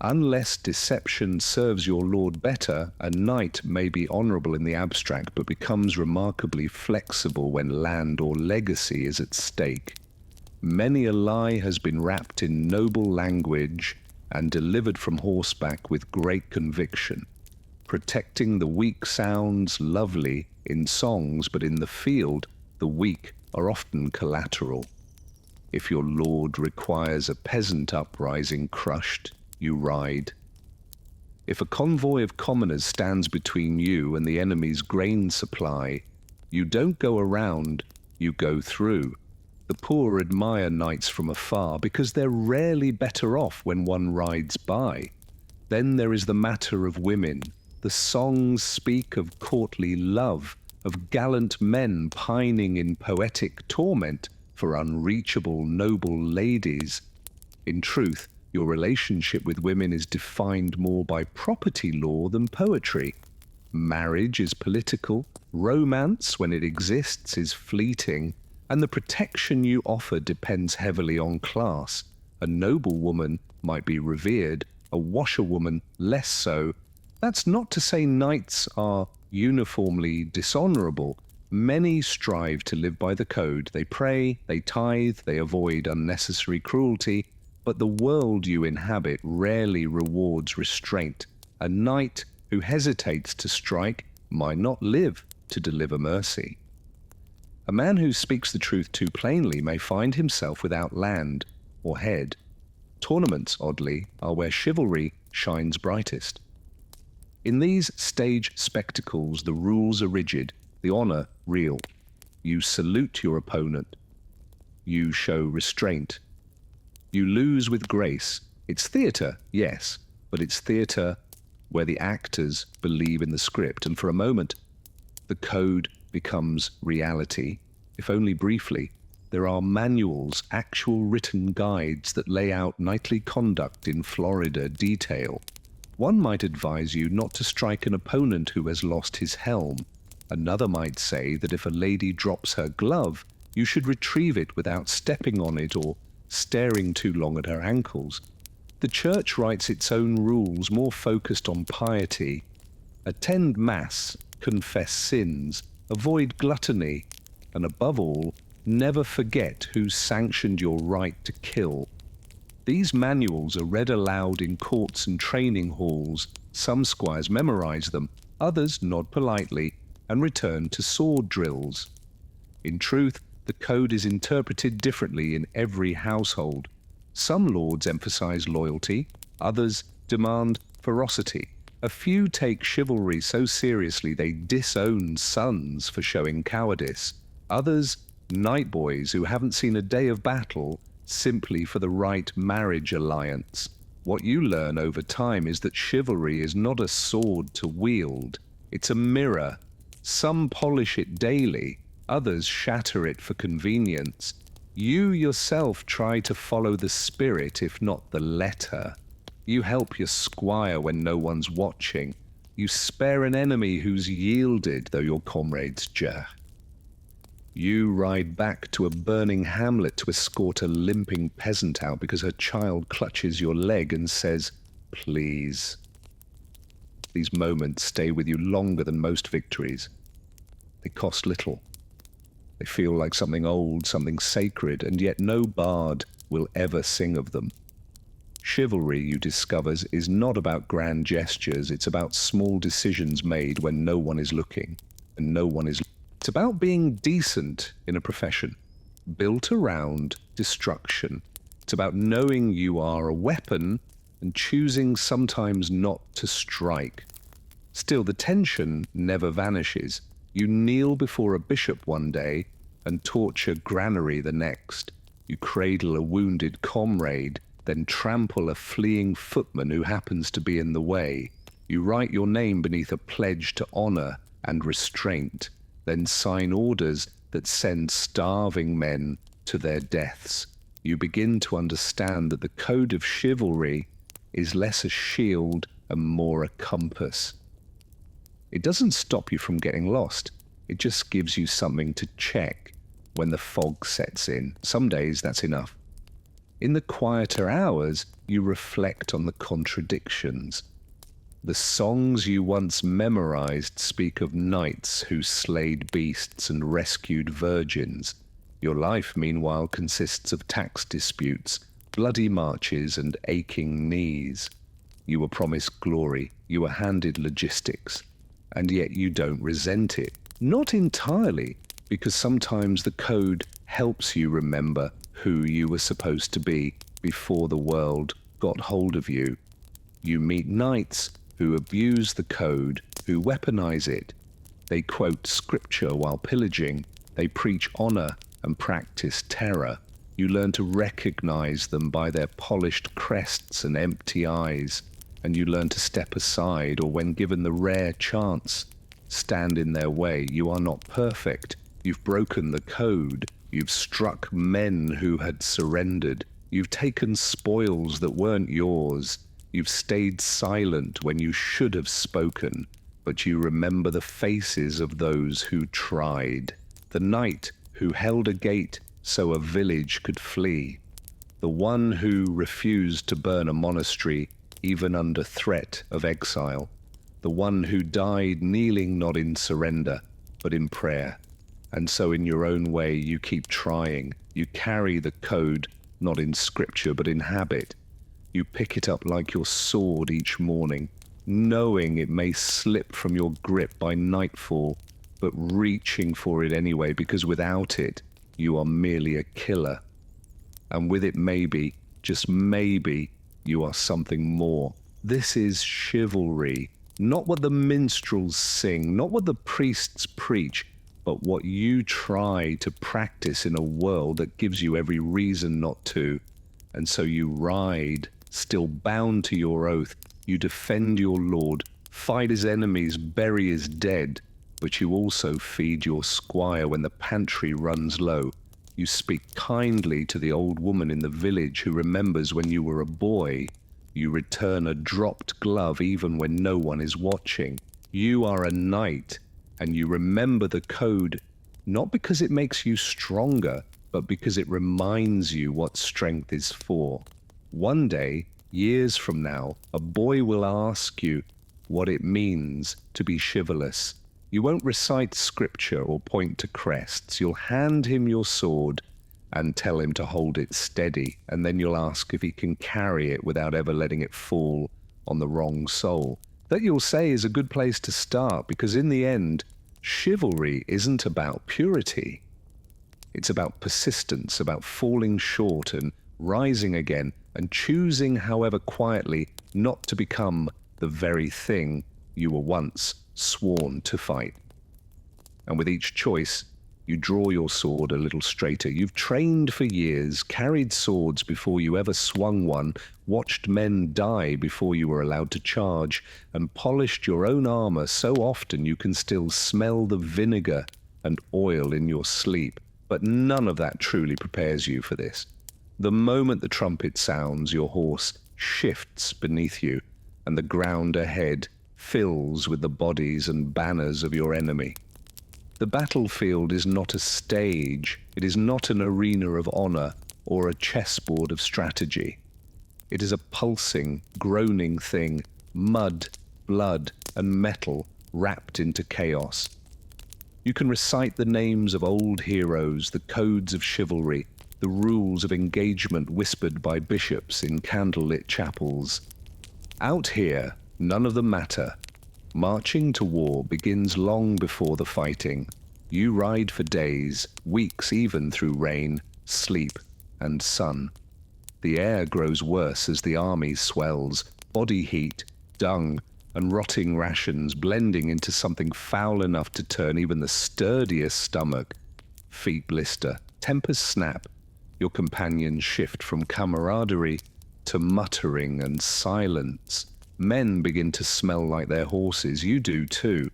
Unless deception serves your lord better, a knight may be honourable in the abstract, but becomes remarkably flexible when land or legacy is at stake. Many a lie has been wrapped in noble language and delivered from horseback with great conviction. Protecting the weak sounds lovely in songs, but in the field, the weak are often collateral. If your lord requires a peasant uprising crushed, you ride. If a convoy of commoners stands between you and the enemy's grain supply, you don't go around, you go through. The poor admire knights from afar because they're rarely better off when one rides by. Then there is the matter of women. The songs speak of courtly love, of gallant men pining in poetic torment for unreachable noble ladies. In truth, your relationship with women is defined more by property law than poetry. Marriage is political, romance, when it exists, is fleeting, and the protection you offer depends heavily on class. A noble woman might be revered, a washerwoman less so. That's not to say knights are uniformly dishonourable. Many strive to live by the code. They pray, they tithe, they avoid unnecessary cruelty, but the world you inhabit rarely rewards restraint. A knight who hesitates to strike might not live to deliver mercy. A man who speaks the truth too plainly may find himself without land or head. Tournaments, oddly, are where chivalry shines brightest. In these stage spectacles, the rules are rigid, the honour real. You salute your opponent. You show restraint. You lose with grace. It's theatre, yes, but it's theatre where the actors believe in the script, and for a moment, the code becomes reality, if only briefly. There are manuals, actual written guides that lay out knightly conduct in Florida detail. One might advise you not to strike an opponent who has lost his helm. Another might say that if a lady drops her glove, you should retrieve it without stepping on it or staring too long at her ankles. The church writes its own rules more focused on piety. Attend mass, confess sins, avoid gluttony, and above all, never forget who sanctioned your right to kill. These manuals are read aloud in courts and training halls. Some squires memorize them, others nod politely and return to sword drills. In truth, the code is interpreted differently in every household. Some lords emphasize loyalty, others demand ferocity. A few take chivalry so seriously they disown sons for showing cowardice. Others, knight boys who haven't seen a day of battle simply for the right marriage alliance. What you learn over time is that chivalry is not a sword to wield. It's a mirror. Some polish it daily, others shatter it for convenience. You yourself try to follow the spirit, if not the letter. You help your squire when no one's watching. You spare an enemy who's yielded, though your comrades jeer. You ride back to a burning hamlet to escort a limping peasant out because her child clutches your leg and says, "Please." These moments stay with you longer than most victories. They cost little. They feel like something old, something sacred, and yet no bard will ever sing of them. Chivalry, you discover, is not about grand gestures. It's about small decisions made when no one is looking, and no one is. It's about being decent in a profession, built around destruction. It's about knowing you are a weapon and choosing sometimes not to strike. Still, the tension never vanishes. You kneel before a bishop one day and torture granary the next. You cradle a wounded comrade, then trample a fleeing footman who happens to be in the way. You write your name beneath a pledge to honor and restraint, then sign orders that send starving men to their deaths. You begin to understand that the code of chivalry is less a shield and more a compass. It doesn't stop you from getting lost. It just gives you something to check when the fog sets in. Some days that's enough. In the quieter hours, you reflect on the contradictions. The songs you once memorized speak of knights who slayed beasts and rescued virgins. Your life, meanwhile, consists of tax disputes, bloody marches, and aching knees. You were promised glory, you were handed logistics, and yet you don't resent it. Not entirely, because sometimes the code helps you remember who you were supposed to be before the world got hold of you. You meet knights who abuse the code, who weaponize it. They quote scripture while pillaging. They preach honor and practice terror. You learn to recognize them by their polished crests and empty eyes, and you learn to step aside, or when given the rare chance, stand in their way. You are not perfect. You've broken the code. You've struck men who had surrendered. You've taken spoils that weren't yours. You've stayed silent when you should have spoken, but you remember the faces of those who tried. The knight who held a gate so a village could flee. The one who refused to burn a monastery even under threat of exile. The one who died kneeling not in surrender, but in prayer. And so in your own way you keep trying. You carry the code not in scripture but in habit. You pick it up like your sword each morning, knowing it may slip from your grip by nightfall, but reaching for it anyway, because without it, you are merely a killer. And with it maybe, just maybe, you are something more. This is chivalry, not what the minstrels sing, not what the priests preach, but what you try to practice in a world that gives you every reason not to. And so you ride, still bound to your oath. You defend your lord, fight his enemies, bury his dead, but you also feed your squire when the pantry runs low. You speak kindly to the old woman in the village who remembers when you were a boy. You return a dropped glove even when no one is watching. You are a knight, and you remember the code, not because it makes you stronger, but because it reminds you what strength is for. One day, years from now, a boy will ask you what it means to be chivalrous. You won't recite scripture or point to crests. You'll hand him your sword and tell him to hold it steady, and then you'll ask if he can carry it without ever letting it fall on the wrong soul. That, you'll say, is a good place to start, because in the end, chivalry isn't about purity. It's about persistence, about falling short and rising again, and choosing, however quietly, not to become the very thing you were once sworn to fight. And with each choice, you draw your sword a little straighter. You've trained for years, carried swords before you ever swung one, watched men die before you were allowed to charge, and polished your own armor so often you can still smell the vinegar and oil in your sleep. But none of that truly prepares you for this. The moment the trumpet sounds, your horse shifts beneath you, and the ground ahead fills with the bodies and banners of your enemy. The battlefield is not a stage. It is not an arena of honor or a chessboard of strategy. It is a pulsing, groaning thing, mud, blood, and metal wrapped into chaos. You can recite the names of old heroes, the codes of chivalry, the rules of engagement whispered by bishops in candlelit chapels. Out here, none of them matter. Marching to war begins long before the fighting. You ride for days, weeks, even through rain, sleep, and sun. The air grows worse as the army swells, body heat, dung, and rotting rations blending into something foul enough to turn even the sturdiest stomach. Feet blister, tempers snap. Your companions shift from camaraderie to muttering and silence. Men begin to smell like their horses. You do too.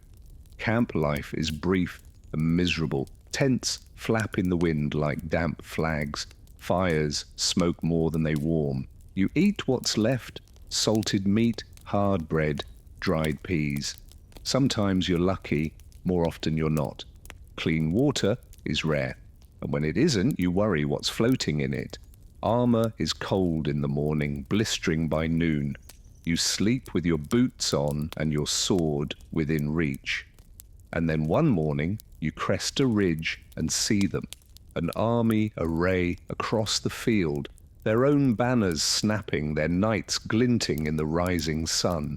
Camp life is brief and miserable. Tents flap in the wind like damp flags. Fires smoke more than they warm. You eat what's left: salted meat, hard bread, dried peas. Sometimes you're lucky, more often you're not. Clean water is rare, and when it isn't, you worry what's floating in it. Armor is cold in the morning, blistering by noon. You sleep with your boots on and your sword within reach. And then one morning, you crest a ridge and see them. An army array across the field, their own banners snapping, their knights glinting in the rising sun.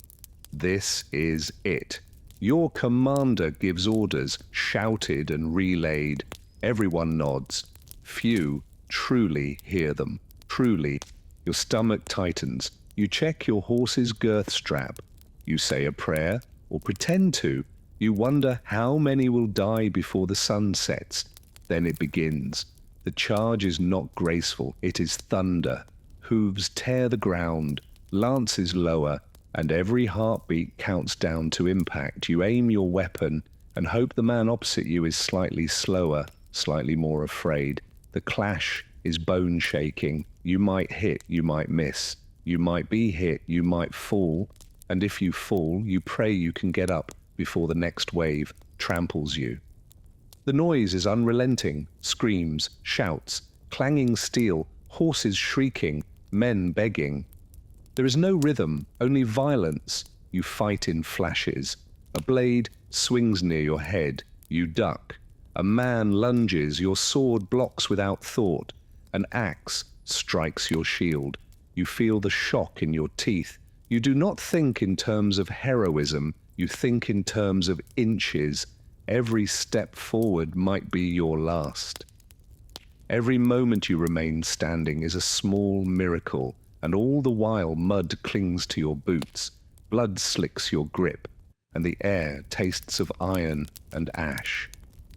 This is it. Your commander gives orders, shouted and relayed. Everyone nods. Few truly hear them. Truly, your stomach tightens. You check your horse's girth strap. You say a prayer, or pretend to. You wonder how many will die before the sun sets. Then it begins. The charge is not graceful, it is thunder. Hooves tear the ground, lances lower, and every heartbeat counts down to impact. You aim your weapon and hope the man opposite you is slightly slower, slightly more afraid. The clash is bone-shaking. You might hit, you might miss. You might be hit, you might fall, and if you fall, you pray you can get up before the next wave tramples you. The noise is unrelenting, screams, shouts, clanging steel, horses shrieking, men begging. There is no rhythm, only violence. You fight in flashes. A blade swings near your head. You duck. A man lunges. Your sword blocks without thought. An axe strikes your shield. You feel the shock in your teeth. You do not think in terms of heroism. You think in terms of inches. Every step forward might be your last. Every moment you remain standing is a small miracle, and all the while mud clings to your boots, blood slicks your grip, and the air tastes of iron and ash.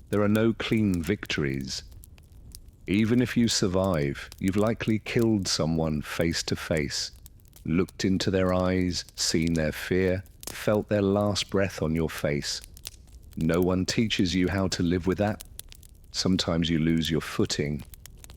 There are no clean victories. Even if you survive, you've likely killed someone face to face, looked into their eyes, seen their fear, felt their last breath on your face. No one teaches you how to live with that. Sometimes you lose your footing.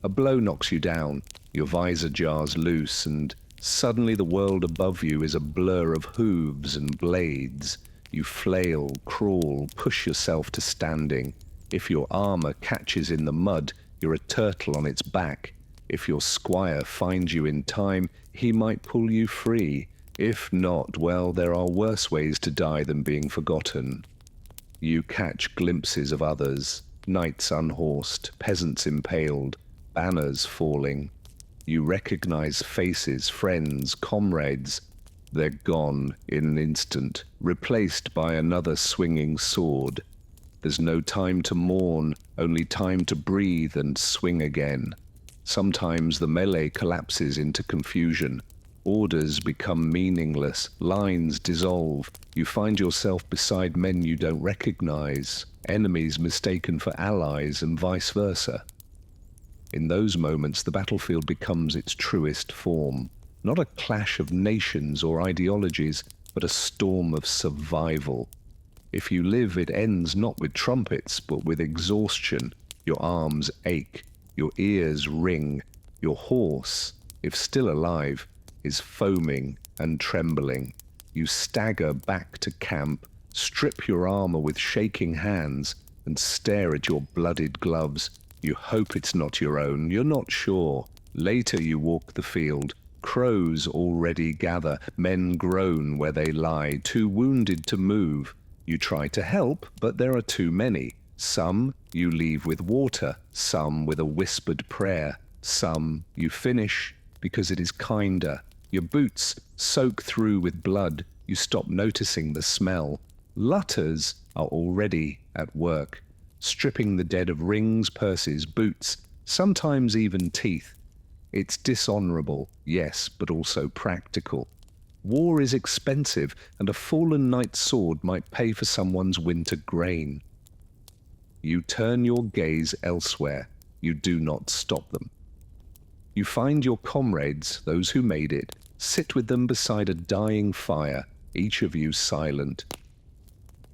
A blow knocks you down, your visor jars loose, and suddenly the world above you is a blur of hooves and blades. You flail, crawl, push yourself to standing. If your armor catches in the mud, you're a turtle on its back. If your squire finds you in time, he might pull you free. If not, well, there are worse ways to die than being forgotten. You catch glimpses of others, knights unhorsed, peasants impaled, banners falling. You recognize faces, friends, comrades. They're gone in an instant, replaced by another swinging sword. There's no time to mourn, only time to breathe and swing again. Sometimes the melee collapses into confusion. Orders become meaningless, lines dissolve. You find yourself beside men you don't recognize, enemies mistaken for allies, and vice versa. In those moments, the battlefield becomes its truest form. Not a clash of nations or ideologies, but a storm of survival. If you live, it ends not with trumpets, but with exhaustion. Your arms ache, your ears ring. Your horse, if still alive, is foaming and trembling. You stagger back to camp, strip your armor with shaking hands, and stare at your blooded gloves. You hope it's not your own, you're not sure. Later you walk the field. Crows already gather, men groan where they lie, too wounded to move. You try to help, but there are too many. Some you leave with water, some with a whispered prayer, some you finish because it is kinder. Your boots soak through with blood, you stop noticing the smell. Lutters are already at work, stripping the dead of rings, purses, boots, sometimes even teeth. It's dishonorable, yes, but also practical. War is expensive, and a fallen knight's sword might pay for someone's winter grain. You turn your gaze elsewhere. You do not stop them. You find your comrades, those who made it, sit with them beside a dying fire, each of you silent.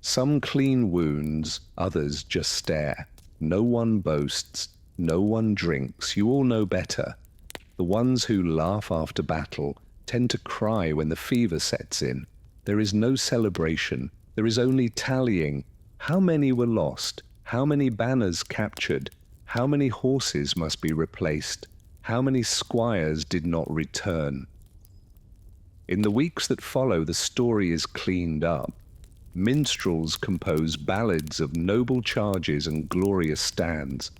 Some clean wounds, others just stare. No one boasts, no one drinks. You all know better. The ones who laugh after battle tend to cry when the fever sets in. There is no celebration. There is only tallying. How many were lost? How many banners captured? How many horses must be replaced? How many squires did not return? In the weeks that follow, the story is cleaned up. Minstrels compose ballads of noble charges and glorious stands.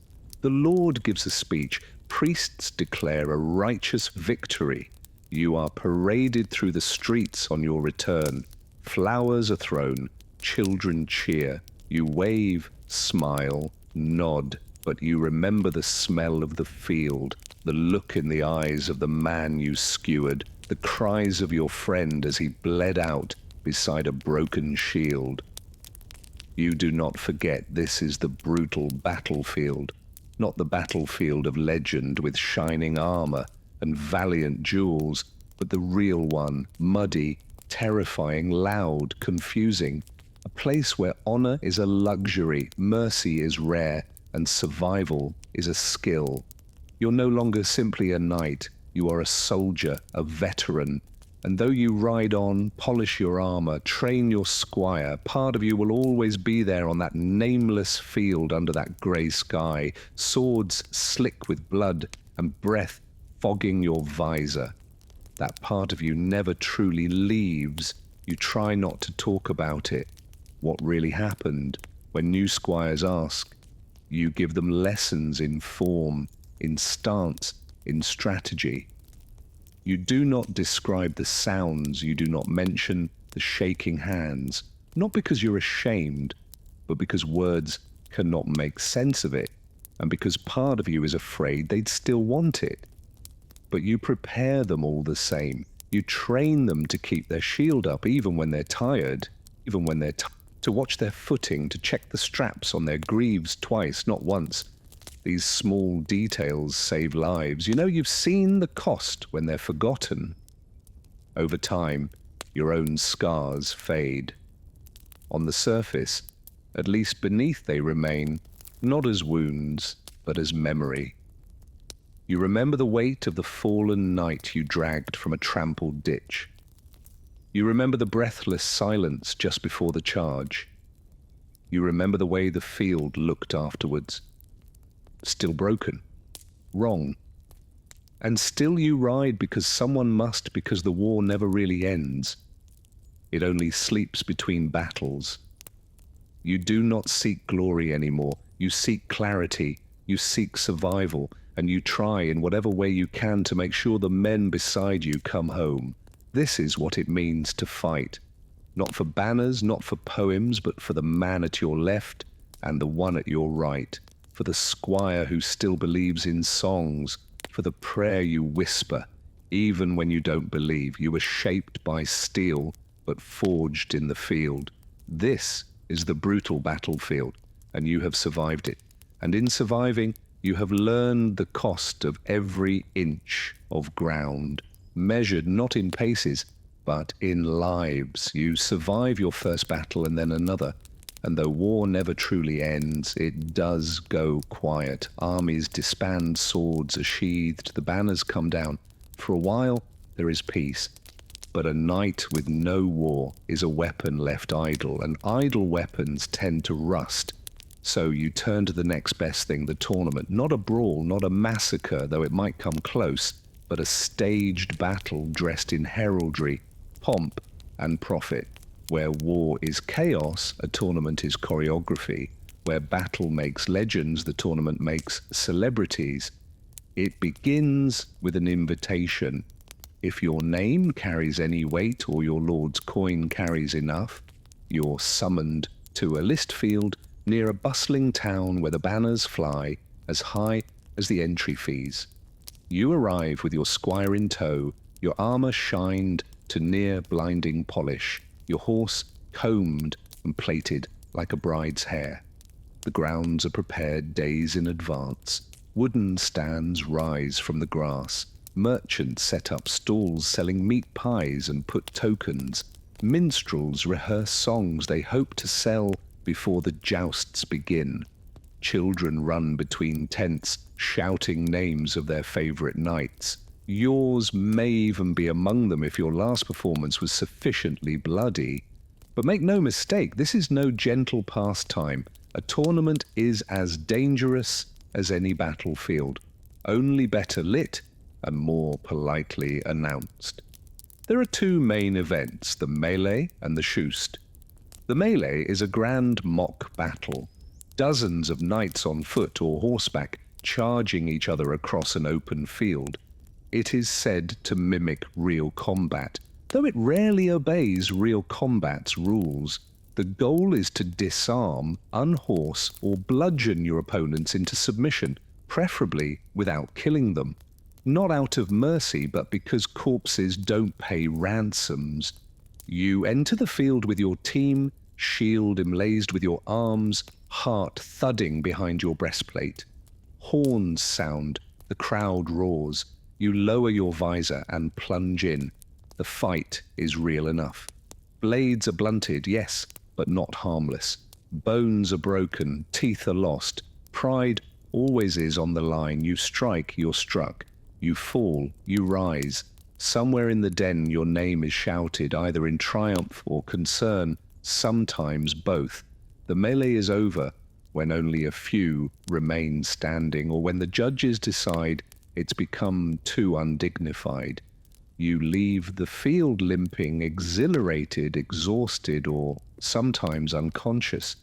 The Lord gives a speech. Priests declare a righteous victory. You are paraded through the streets on your return. Flowers are thrown. Children cheer. You wave, smile, nod, but you remember the smell of the field, the look in the eyes of the man you skewered, the cries of your friend as he bled out beside a broken shield. You do not forget this is the brutal battlefield, not the battlefield of legend with shining armor and valiant jewels, but the real one, muddy, terrifying, loud, confusing, a place where honor is a luxury, mercy is rare, and survival is a skill. You're no longer simply a knight, you are a soldier, a veteran, and though you ride on, polish your armor, train your squire, part of you will always be there on that nameless field under that grey sky, swords slick with blood and breath fogging your visor. That part of you never truly leaves. You try not to talk about it. What really happened? When new squires ask, you give them lessons in form, in stance, in strategy. You do not describe the sounds, you do not mention the shaking hands, not because you're ashamed, but because words cannot make sense of it, and because part of you is afraid they'd still want it. But you prepare them all the same. You train them to keep their shield up even when they're tired, even when they're to watch their footing, to check the straps on their greaves twice, not once. These small details save lives. You know, you've seen the cost when they're forgotten. Over time, your own scars fade. On the surface, at least beneath they remain, not as wounds, but as memory. You remember the weight of the fallen knight you dragged from a trampled ditch. You remember the breathless silence just before the charge. You remember the way the field looked afterwards. Still broken, wrong. And still you ride because someone must, because the war never really ends. It only sleeps between battles. You do not seek glory anymore. You seek clarity. You seek survival. And you try in whatever way you can to make sure the men beside you come home. This is what it means to fight. Not for banners, not for poems, but for the man at your left and the one at your right. For the squire who still believes in songs. For the prayer you whisper, even when you don't believe. You were shaped by steel, but forged in the field. This is the brutal battlefield, and you have survived it. And in surviving, you have learned the cost of every inch of ground, measured not in paces, but in lives. You survive your first battle and then another. And though war never truly ends, it does go quiet. Armies disband, swords are sheathed, the banners come down. For a while, there is peace. But a knight with no war is a weapon left idle, and idle weapons tend to rust. So you turn to the next best thing, the tournament. Not a brawl, not a massacre, though it might come close, but a staged battle dressed in heraldry, pomp, and profit. Where war is chaos, a tournament is choreography. Where battle makes legends, the tournament makes celebrities. It begins with an invitation. If your name carries any weight or your lord's coin carries enough, you're summoned to a list field near a bustling town where the banners fly as high as the entry fees. You arrive with your squire in tow, your armor shined to near blinding polish, your horse combed and plaited like a bride's hair. The grounds are prepared days in advance. Wooden stands rise from the grass. Merchants set up stalls selling meat pies and put tokens. Minstrels rehearse songs they hope to sell before the jousts begin. Children run between tents, shouting names of their favorite knights. Yours may even be among them if your last performance was sufficiently bloody. But make no mistake, this is no gentle pastime. A tournament is as dangerous as any battlefield, only better lit and more politely announced. There are two main events, the melee and the schoost. The melee is a grand mock battle. Dozens of knights on foot or horseback charging each other across an open field. It is said to mimic real combat, though it rarely obeys real combat's rules. The goal is to disarm, unhorse, or bludgeon your opponents into submission, preferably without killing them. Not out of mercy, but because corpses don't pay ransoms. You enter the field with your team, shield emblazed with your arms, heart thudding behind your breastplate. Horns sound, the crowd roars. You lower your visor and plunge in. The fight is real enough. Blades are blunted, yes, but not harmless. Bones are broken, teeth are lost. Pride always is on the line. You strike, you're struck. You fall, you rise. Somewhere in the den your name is shouted, either in triumph or concern, sometimes both. The melee is over when only a few remain standing, or when the judges decide it's become too undignified. You leave the field limping, exhilarated, exhausted, or sometimes unconscious.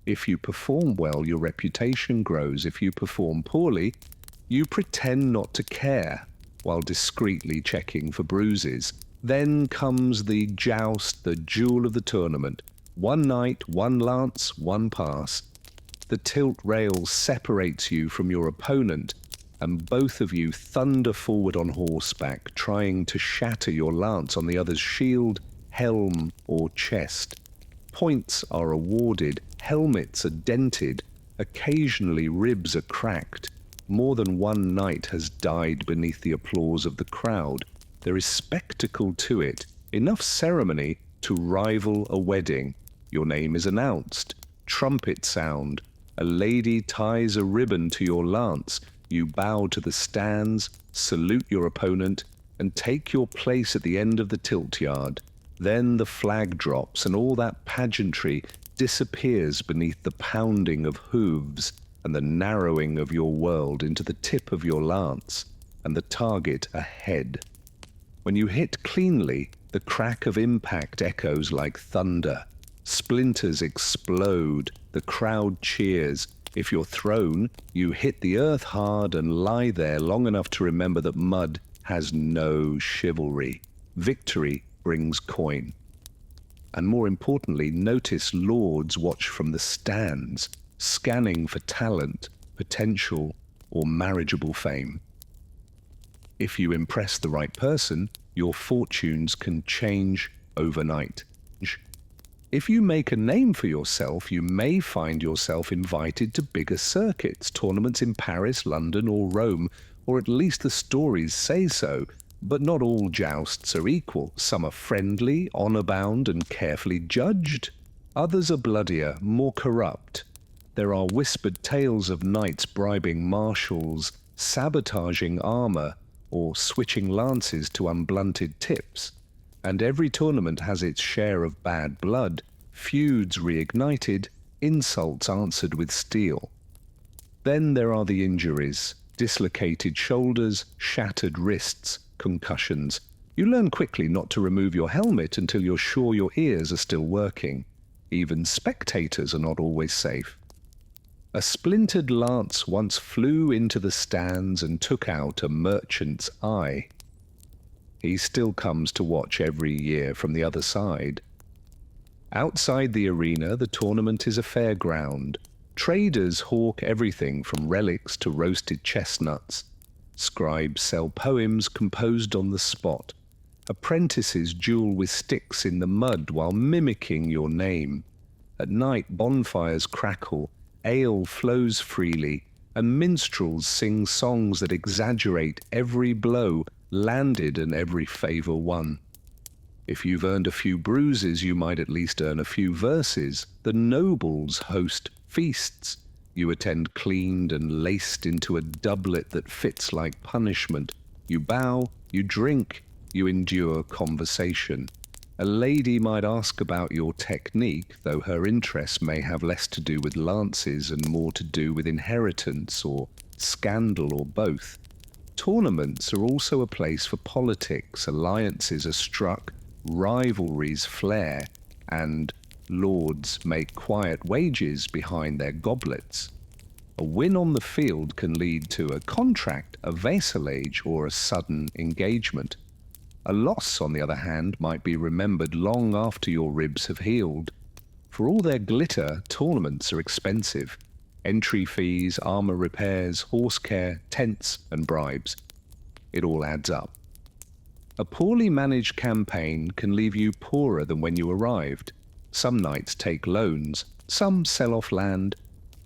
If you perform well, your reputation grows. If you perform poorly, you pretend not to care while discreetly checking for bruises. Then comes the joust, the jewel of the tournament. One knight, one lance, one pass. The tilt rail separates you from your opponent, and both of you thunder forward on horseback, trying to shatter your lance on the other's shield, helm, or chest. Points are awarded, helmets are dented, occasionally ribs are cracked. More than one knight has died beneath the applause of the crowd. There is spectacle to it, enough ceremony to rival a wedding. Your name is announced, trumpet sound, a lady ties a ribbon to your lance. You bow to the stands, salute your opponent, and take your place at the end of the tilt yard. Then the flag drops, and all that pageantry disappears beneath the pounding of hooves and the narrowing of your world into the tip of your lance and the target ahead. When you hit cleanly, the crack of impact echoes like thunder. Splinters explode, the crowd cheers. If you're thrown, you hit the earth hard and lie there long enough to remember that mud has no chivalry. Victory brings coin. And more importantly, notice lords watch from the stands, scanning for talent, potential, or marriageable fame. If you impress the right person, your fortunes can change overnight. If you make a name for yourself, you may find yourself invited to bigger circuits, tournaments in Paris, London, or Rome, or at least the stories say so. But not all jousts are equal. Some are friendly, honor-bound, and carefully judged. Others are bloodier, more corrupt. There are whispered tales of knights bribing marshals, sabotaging armor, or switching lances to unblunted tips. And every tournament has its share of bad blood, feuds reignited, insults answered with steel. Then there are the injuries, dislocated shoulders, shattered wrists, concussions. You learn quickly not to remove your helmet until you're sure your ears are still working. Even spectators are not always safe. A splintered lance once flew into the stands and took out a merchant's eye. He still comes to watch every year from the other side. Outside the arena, the tournament is a fairground. Traders hawk everything from relics to roasted chestnuts. Scribes sell poems composed on the spot. Apprentices duel with sticks in the mud while mimicking your name. At night, bonfires crackle, ale flows freely, and minstrels sing songs that exaggerate every blow landed and every favor won. If you've earned a few bruises, you might at least earn a few verses. The nobles host feasts. You attend cleaned and laced into a doublet that fits like punishment. You bow, you drink, you endure conversation. A lady might ask about your technique, though her interest may have less to do with lances and more to do with inheritance or scandal or both. Tournaments are also a place for politics. Alliances are struck, rivalries flare, and lords make quiet wages behind their goblets. A win on the field can lead to a contract, a vassalage, or a sudden engagement. A loss, on the other hand, might be remembered long after your ribs have healed. For all their glitter, tournaments are expensive. Entry fees, armor repairs, horse care, tents, and bribes. It all adds up. A poorly managed campaign can leave you poorer than when you arrived. Some knights take loans, some sell off land,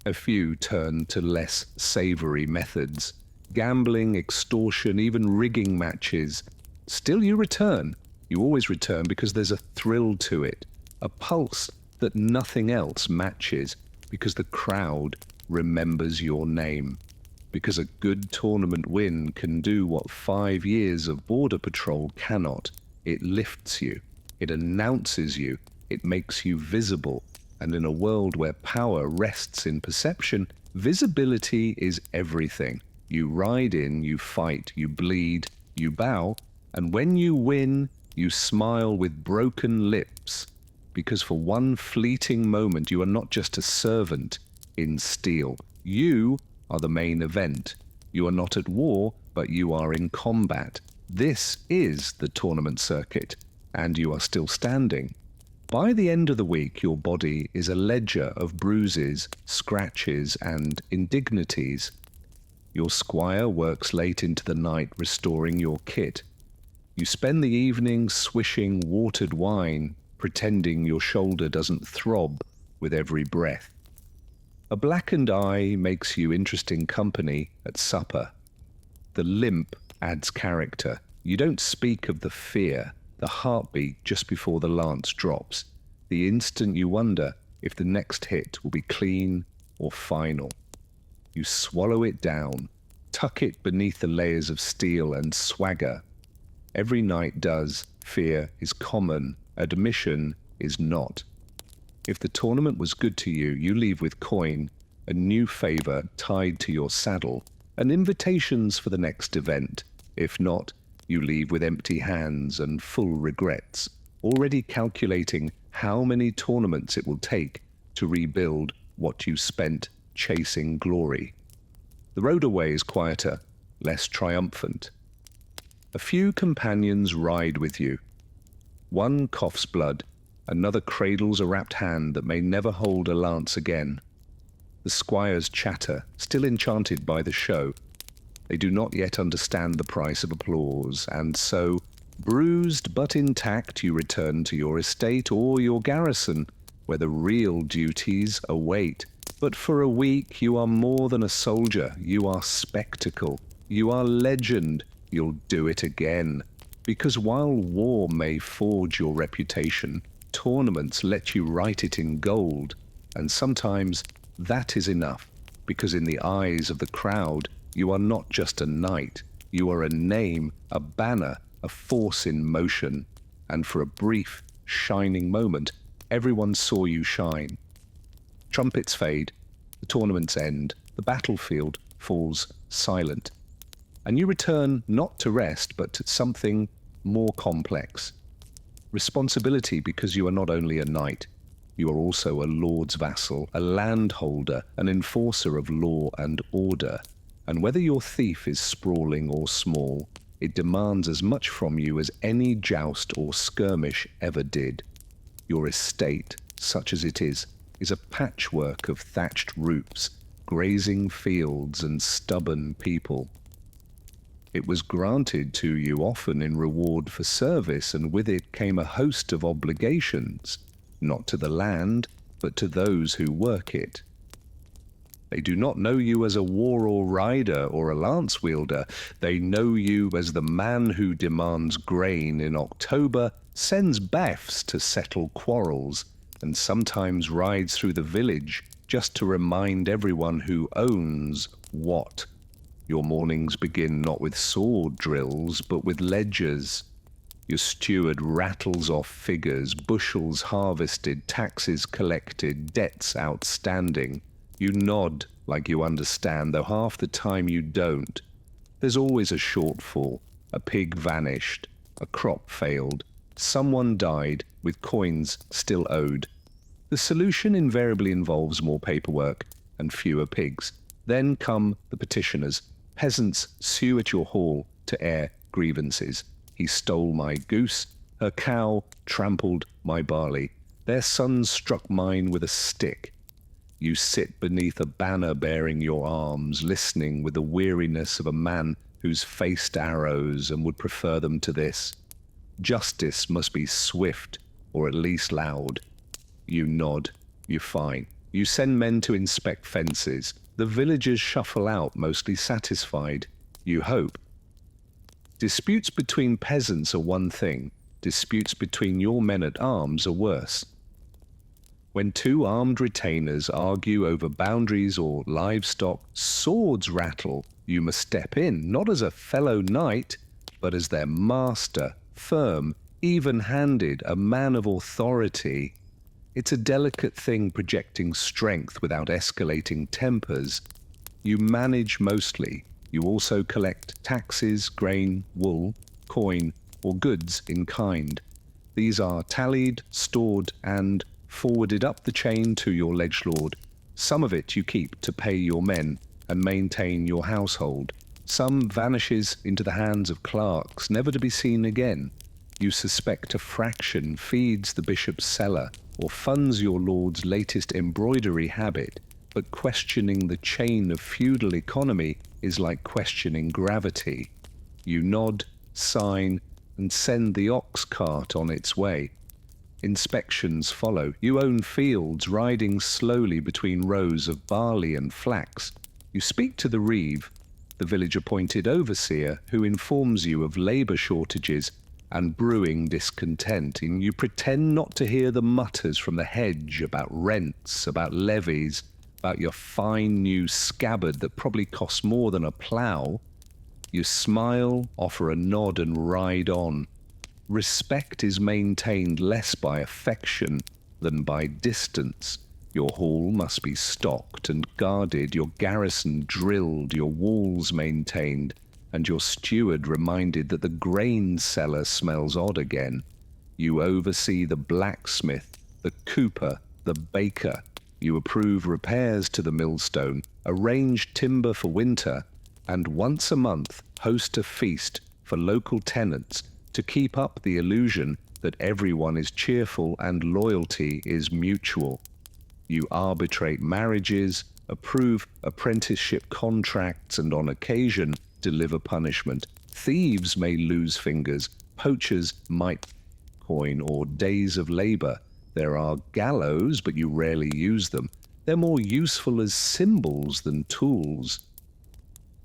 a few turn to less savory methods. Gambling, extortion, even rigging matches. Still you return. You always return because there's a thrill to it, a pulse that nothing else matches, because the crowd remembers your name. Because a good tournament win can do what 5 years of border patrol cannot. It lifts you, it announces you, it makes you visible, and in a world where power rests in perception, visibility is everything. You ride in, you fight, you bleed, you bow, and when you win, you smile with broken lips, because for one fleeting moment you are not just a servant in steel. You are the main event. You are not at war, but you are in combat. This is the tournament circuit, and you are still standing. By the end of the week, your body is a ledger of bruises, scratches, and indignities. Your squire works late into the night restoring your kit. You spend the evening swishing watered wine, pretending your shoulder doesn't throb with every breath. A blackened eye makes you interesting company at supper. The limp adds character. You don't speak of the fear, the heartbeat just before the lance drops, the instant you wonder if the next hit will be clean or final. You swallow it down, tuck it beneath the layers of steel and swagger. Every knight does. Fear is common. Admission is not. If the tournament was good to you, you leave with coin, a new favor tied to your saddle, and invitations for the next event. If not, you leave with empty hands and full regrets, already calculating how many tournaments it will take to rebuild what you spent chasing glory. The road away is quieter, less triumphant. A few companions ride with you. One coughs blood, another cradles a wrapped hand that may never hold a lance again. The squires chatter, still enchanted by the show. They do not yet understand the price of applause, and so, bruised but intact, you return to your estate or your garrison, where the real duties await. But for a week, you are more than a soldier. You are spectacle. You are legend. You'll do it again. Because while war may forge your reputation, tournaments let you write it in gold. And sometimes that is enough, because in the eyes of the crowd, you are not just a knight. You are a name, a banner, a force in motion. And for a brief, shining moment, everyone saw you shine. Trumpets fade, the tournaments end, the battlefield falls silent. And you return not to rest, but to something more complex. Responsibility, because you are not only a knight, You are also a lord's vassal, a landholder, an enforcer of law and order. And whether your thief is sprawling or small, it demands as much from you as any joust or skirmish ever did. Your estate, such as it is a patchwork of thatched roofs, grazing fields, and stubborn people. It was granted to you often in reward for service, and with it came a host of obligations, not to the land, but to those who work it. They do not know you as a war rider or a lance wielder. They know you as the man who demands grain in October, sends baths to settle quarrels, and sometimes rides through the village just to remind everyone who owns what. Your mornings begin not with sword drills, but with ledgers. Your steward rattles off figures, bushels harvested, taxes collected, debts outstanding. You nod like you understand, though half the time you don't. There's always a shortfall. A pig vanished, a crop failed, someone died with coins still owed. The solution invariably involves more paperwork and fewer pigs. Then come the petitioners. Peasants sue at your hall to air grievances. He stole my goose, her cow trampled my barley, their son struck mine with a stick. You sit beneath a banner bearing your arms, listening with the weariness of a man who's faced arrows and would prefer them to this. Justice must be swift, or at least loud. You nod, you fine. You send men to inspect fences. The villagers shuffle out, mostly satisfied. You hope. Disputes between peasants are one thing. Disputes between your men at arms are worse. When two armed retainers argue over boundaries or livestock, swords rattle. You must step in, not as a fellow knight, but as their master, firm, even-handed, a man of authority. It's a delicate thing projecting strength without escalating tempers. You manage mostly. You also collect taxes, grain, wool, coin, or goods in kind. These are tallied, stored, and forwarded up the chain to your liege-lord. Some of it you keep to pay your men and maintain your household. Some vanishes into the hands of clerks, never to be seen again. You suspect a fraction feeds the bishop's cellar or funds your lord's latest embroidery habit, but questioning the chain of feudal economy is like questioning gravity. You nod, sign, and send the ox cart on its way. Inspections follow. You own fields, riding slowly between rows of barley and flax. You speak to the reeve, the village-appointed overseer, who informs you of labour shortages and brewing discontent, and you pretend not to hear the mutters from the hedge about rents, about levies, about your fine new scabbard that probably costs more than a plough. You smile, offer a nod, and ride on. Respect is maintained less by affection than by distance. Your hall must be stocked and guarded, your garrison drilled, your walls maintained, and your steward reminded that the grain cellar smells odd again. You oversee the blacksmith, the cooper, the baker. You approve repairs to the millstone, arrange timber for winter, and once a month host a feast for local tenants to keep up the illusion that everyone is cheerful and loyalty is mutual. You arbitrate marriages, approve apprenticeship contracts, and on occasion deliver punishment. Thieves may lose fingers, poachers might coin or days of labor. There are gallows, but you rarely use them. They're more useful as symbols than tools.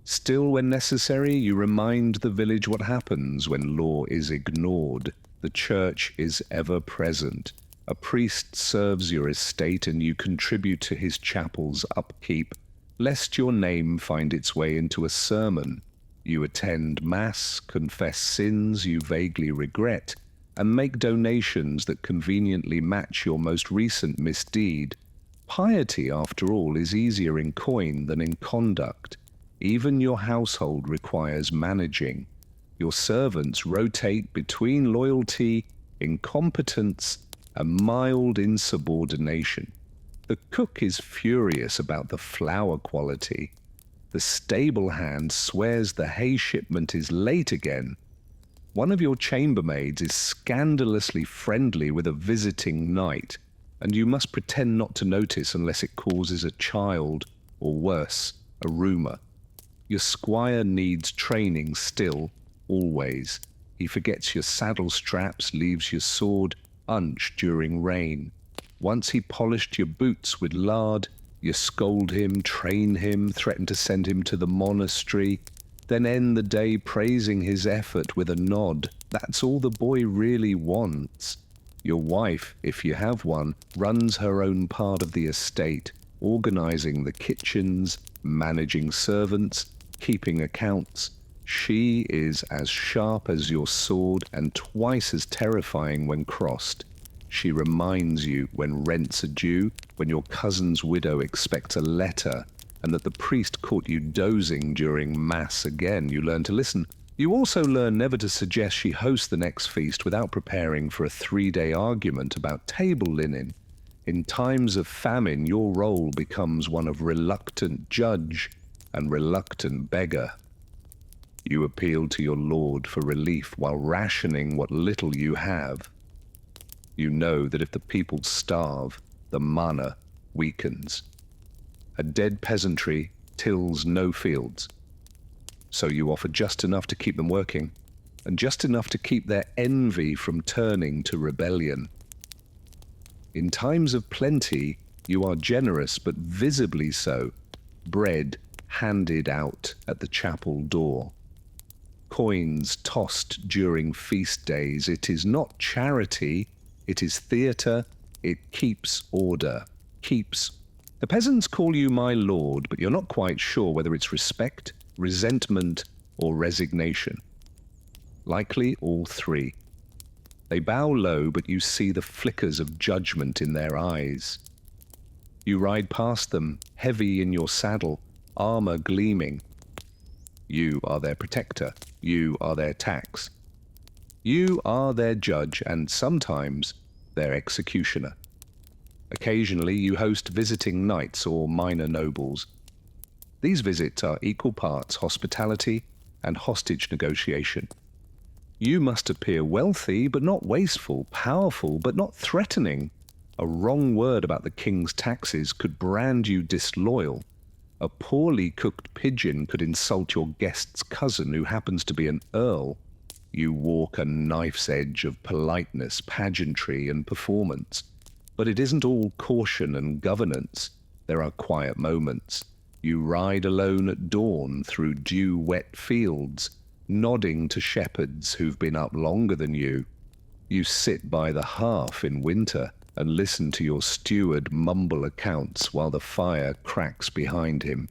Still, when necessary, you remind the village what happens when law is ignored. The church is ever present. A priest serves your estate and you contribute to his chapel's upkeep, lest your name find its way into a sermon. You attend mass, confess sins you vaguely regret, and make donations that conveniently match your most recent misdeed. Piety, after all, is easier in coin than in conduct. Even your household requires managing. Your servants rotate between loyalty, incompetence, a mild insubordination. The cook is furious about the flour quality. The stable hand swears the hay shipment is late again. One of your chambermaids is scandalously friendly with a visiting knight, and you must pretend not to notice unless it causes a child, or worse, a rumour. Your squire needs training still, always. He forgets your saddle straps, leaves your sword unched during rain. Once he polished your boots with lard, you scold him, train him, threaten to send him to the monastery, then end the day praising his effort with a nod. That's all the boy really wants. Your wife, if you have one, runs her own part of the estate, organizing the kitchens, managing servants, keeping accounts. She is as sharp as your sword and twice as terrifying when crossed. She reminds you when rents are due, when your cousin's widow expects a letter, and that the priest caught you dozing during Mass again. You learn to listen. You also learn never to suggest she host the next feast without preparing for a 3-day argument about table linen. In times of famine, your role becomes one of reluctant judge and reluctant beggar. You appeal to your lord for relief while rationing what little you have. You know that if the people starve, the mana weakens. A dead peasantry tills no fields. So you offer just enough to keep them working, and just enough to keep their envy from turning to rebellion. In times of plenty, you are generous, but visibly so. Bread handed out at the chapel door. Coins tossed during feast days. It is not charity, it is theatre, it keeps order. Keeps. The peasants call you my lord, but you're not quite sure whether it's respect, resentment, or resignation. Likely all three. They bow low, but you see the flickers of judgment in their eyes. You ride past them, heavy in your saddle, armor gleaming. You are their protector. You are their tax. You are their judge and sometimes their executioner. Occasionally you host visiting knights or minor nobles. These visits are equal parts hospitality and hostage negotiation. You must appear wealthy but not wasteful, powerful but not threatening. A wrong word about the king's taxes could brand you disloyal. A poorly cooked pigeon could insult your guest's cousin who happens to be an earl. You walk a knife's edge of politeness, pageantry, and performance. But it isn't all caution and governance. There are quiet moments. You ride alone at dawn through dew-wet fields, nodding to shepherds who've been up longer than you. You sit by the hearth in winter and listen to your steward mumble accounts while the fire cracks behind him.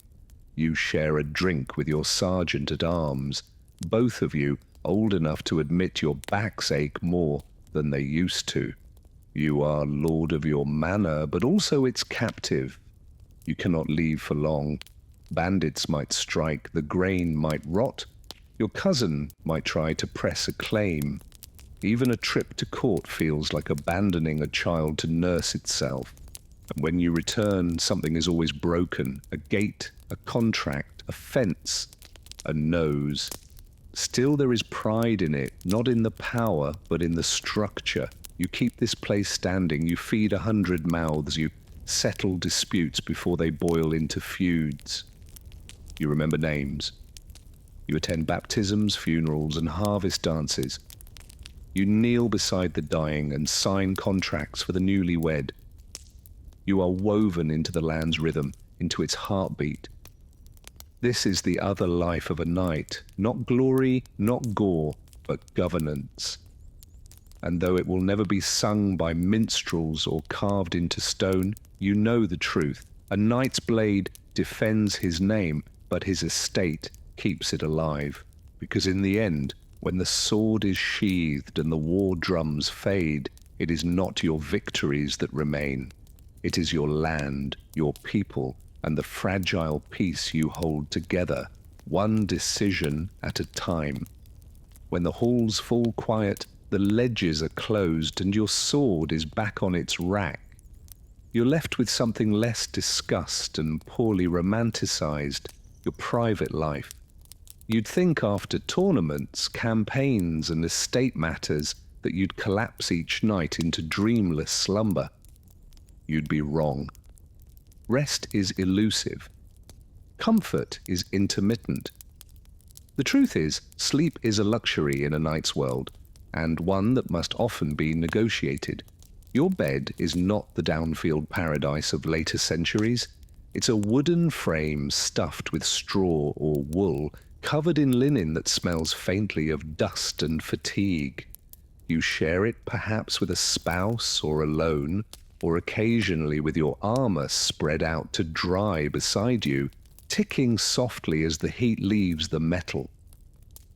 You share a drink with your sergeant at arms, both of you old enough to admit your backs ache more than they used to. You are lord of your manor, but also its captive. You cannot leave for long. Bandits might strike, the grain might rot, your cousin might try to press a claim. Even a trip to court feels like abandoning a child to nurse itself. And when you return, something is always broken. A gate, a contract, a fence, a nose. Still there is pride in it, not in the power, but in the structure. You keep this place standing, you feed 100 mouths, you settle disputes before they boil into feuds. You remember names. You attend baptisms, funerals, and harvest dances. You kneel beside the dying and sign contracts for the newlywed. You are woven into the land's rhythm, into its heartbeat. This is the other life of a knight, not glory, not gore, but governance. And though it will never be sung by minstrels or carved into stone, you know the truth. A knight's blade defends his name, but his estate keeps it alive. Because in the end, when the sword is sheathed and the war drums fade, it is not your victories that remain. It is your land, your people, and the fragile peace you hold together, one decision at a time. When the halls fall quiet, The ledges are closed and your sword is back on its rack. You're left with something less discussed and poorly romanticized, your private life. You'd think after tournaments, campaigns, and estate matters that you'd collapse each night into dreamless slumber. You'd be wrong. Rest is elusive. Comfort is intermittent. The truth is, sleep is a luxury in a knight's world, and one that must often be negotiated. Your bed is not the downfield paradise of later centuries. It's a wooden frame stuffed with straw or wool, covered in linen that smells faintly of dust and fatigue. You share it perhaps with a spouse or alone, or occasionally with your armor spread out to dry beside you, ticking softly as the heat leaves the metal.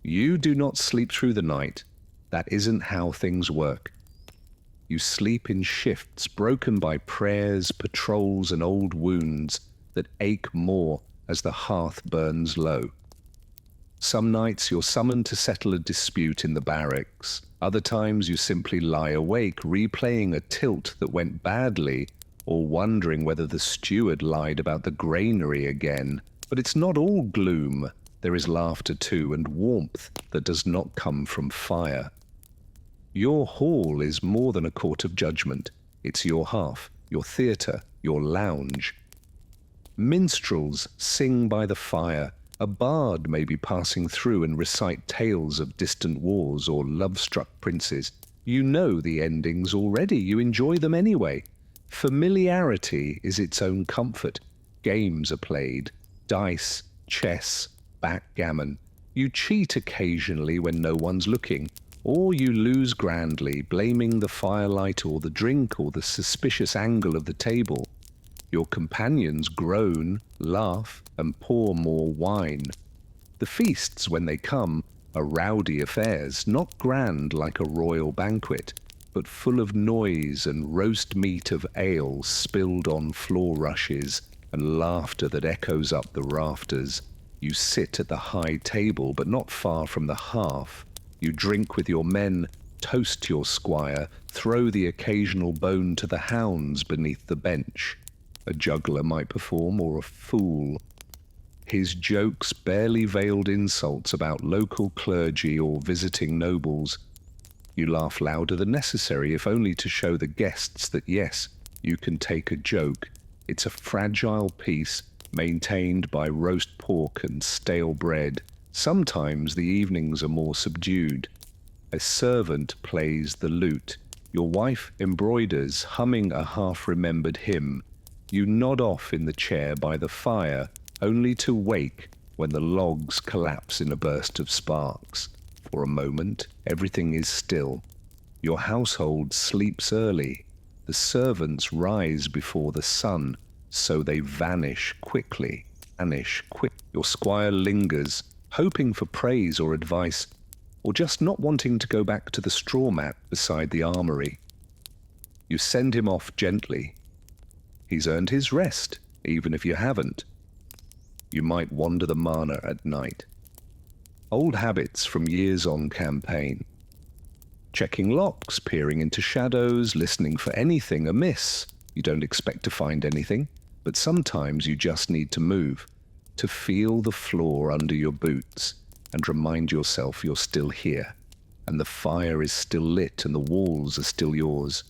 You do not sleep through the night. That isn't how things work. You sleep in shifts broken by prayers, patrols, and old wounds that ache more as the hearth burns low. Some nights you're summoned to settle a dispute in the barracks. Other times you simply lie awake, replaying a tilt that went badly, or wondering whether the steward lied about the granary again. But it's not all gloom. There is laughter too, and warmth that does not come from fire. Your hall is more than a court of judgment. It's your hearth, your theatre, your lounge. Minstrels sing by the fire. A bard may be passing through and recite tales of distant wars or love-struck princes. You know the endings already. You enjoy them anyway. Familiarity is its own comfort. Games are played. Dice, chess, backgammon. You cheat occasionally when no one's looking. Or you lose grandly, blaming the firelight or the drink or the suspicious angle of the table. Your companions groan, laugh, and pour more wine. The feasts, when they come, are rowdy affairs, not grand like a royal banquet, but full of noise and roast meat of ale spilled on floor rushes and laughter that echoes up the rafters. You sit at the high table, but not far from the hearth. You drink with your men, toast your squire, throw the occasional bone to the hounds beneath the bench. A juggler might perform, or a fool. His jokes barely veiled insults about local clergy or visiting nobles. You laugh louder than necessary, if only to show the guests that yes, you can take a joke. It's a fragile peace, maintained by roast pork and stale bread. Sometimes the evenings are more subdued. A servant plays the lute. Your wife embroiders, humming a half-remembered hymn. You nod off in the chair by the fire, only to wake when the logs collapse in a burst of sparks. For a moment, everything is still. Your household sleeps early. The servants rise before the sun, so they vanish quickly. Your squire lingers, hoping for praise or advice, or just not wanting to go back to the straw mat beside the armory. You send him off gently. He's earned his rest, even if you haven't. You might wander the manor at night. Old habits from years on campaign. Checking locks, peering into shadows, listening for anything amiss. You don't expect to find anything, but sometimes you just need to move, to feel the floor under your boots and remind yourself you're still here, and the fire is still lit and the walls are still yours.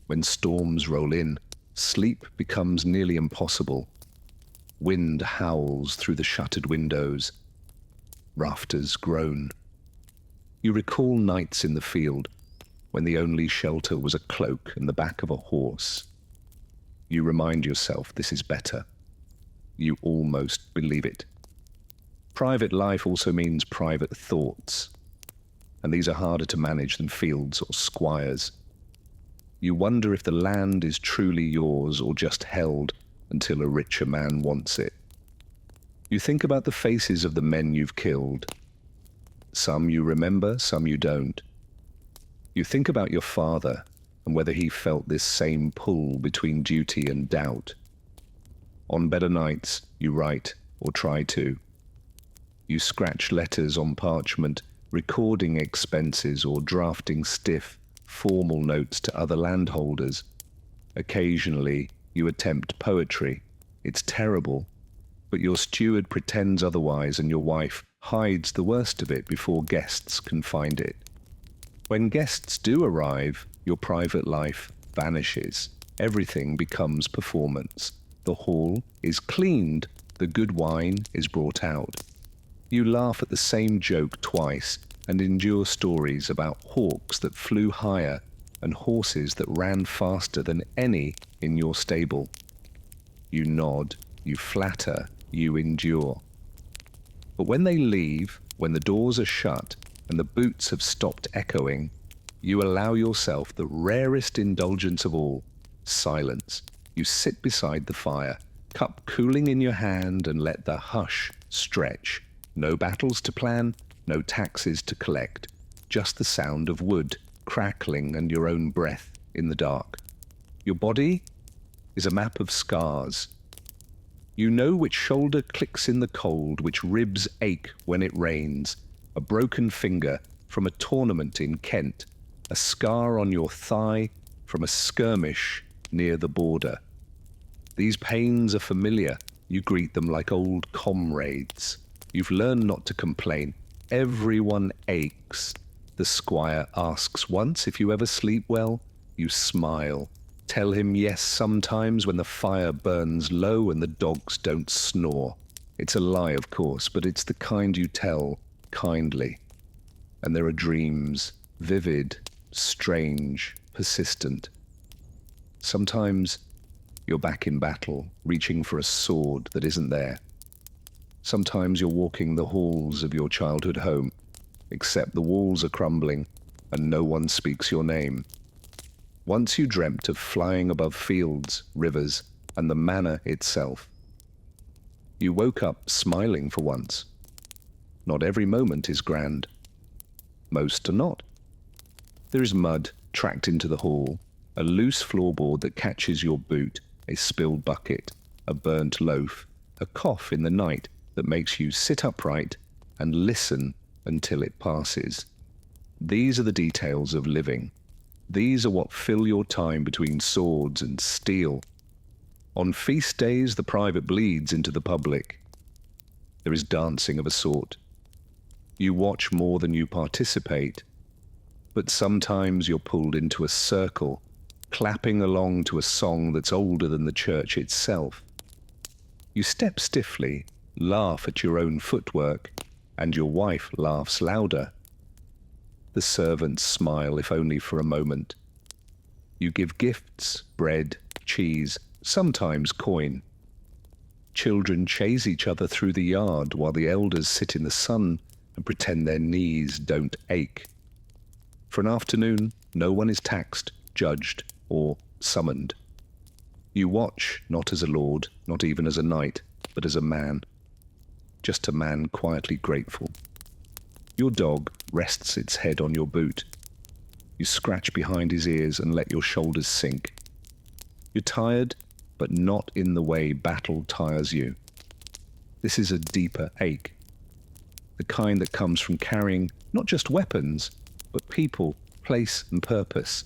When storms roll in, sleep becomes nearly impossible. Wind howls through the shuttered windows. Rafters groan. You recall nights in the field, when the only shelter was a cloak and the back of a horse. You remind yourself this is better. You almost believe it. Private life also means private thoughts, and these are harder to manage than fields or squires. You wonder if the land is truly yours or just held until a richer man wants it. You think about the faces of the men you've killed. Some you remember, some you don't. You think about your father and whether he felt this same pull between duty and doubt. On better nights, you write, or try to. You scratch letters on parchment, recording expenses or drafting stiff, formal notes to other landholders. Occasionally, you attempt poetry. It's terrible, but your steward pretends otherwise and your wife hides the worst of it before guests can find it. When guests do arrive, your private life vanishes. Everything becomes performance. The hall is cleaned. The good wine is brought out. You laugh at the same joke twice and endure stories about hawks that flew higher and horses that ran faster than any in your stable. You nod, you flatter, you endure. But when they leave, when the doors are shut and the boots have stopped echoing, you allow yourself the rarest indulgence of all, silence. You sit beside the fire, cup cooling in your hand, and let the hush stretch. No battles to plan, no taxes to collect, just the sound of wood crackling and your own breath in the dark. Your body is a map of scars. You know which shoulder clicks in the cold, which ribs ache when it rains, a broken finger from a tournament in Kent, a scar on your thigh from a skirmish near the border. These pains are familiar. You greet them like old comrades. You've learned not to complain. Everyone aches. The squire asks once if you ever sleep well. You smile. Tell him yes sometimes when the fire burns low and the dogs don't snore. It's a lie, of course, but it's the kind you tell kindly. And there are dreams, vivid, strange, persistent. Sometimes you're back in battle, reaching for a sword that isn't there. Sometimes you're walking the halls of your childhood home, except the walls are crumbling and no one speaks your name. Once you dreamt of flying above fields, rivers, and the manor itself. You woke up smiling for once. Not every moment is grand. Most are not. There is mud tracked into the hall, a loose floorboard that catches your boot, a spilled bucket, a burnt loaf, a cough in the night that makes you sit upright and listen until it passes. These are the details of living. These are what fill your time between swords and steel. On feast days, the private bleeds into the public. There is dancing of a sort. You watch more than you participate, but sometimes you're pulled into a circle, clapping along to a song that's older than the church itself. You step stiffly, laugh at your own footwork, and your wife laughs louder. The servants smile, if only for a moment. You give gifts, bread, cheese, sometimes coin. Children chase each other through the yard while the elders sit in the sun and pretend their knees don't ache. For an afternoon, no one is taxed, judged, or summoned. You watch, not as a lord, not even as a knight, but as a man. Just a man quietly grateful. Your dog rests its head on your boot. You scratch behind his ears and let your shoulders sink. You're tired, but not in the way battle tires you. This is a deeper ache, the kind that comes from carrying not just weapons, but people, place, and purpose.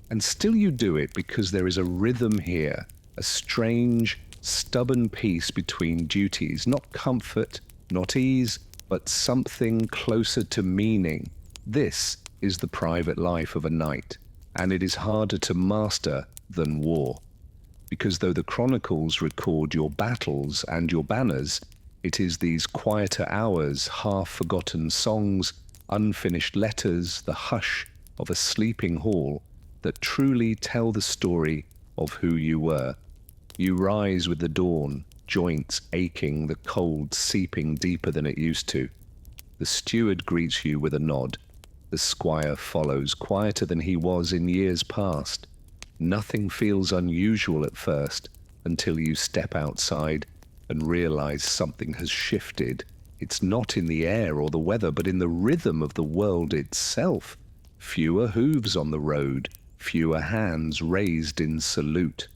And still you do it because there is a rhythm here, a strange, stubborn peace between duties, not comfort, not ease, but something closer to meaning. This is the private life of a knight, and it is harder to master than war. Because though the chronicles record your battles and your banners, it is these quieter hours, half-forgotten songs, unfinished letters, the hush of a sleeping hall that truly tell the story of who you were. You rise with the dawn, joints aching, the cold seeping deeper than it used to. The steward greets you with a nod. The squire follows, quieter than he was in years past. Nothing feels unusual at first until you step outside and realize something has shifted. It's not in the air or the weather, but in the rhythm of the world itself. Fewer hooves on the road, fewer hands raised in salute.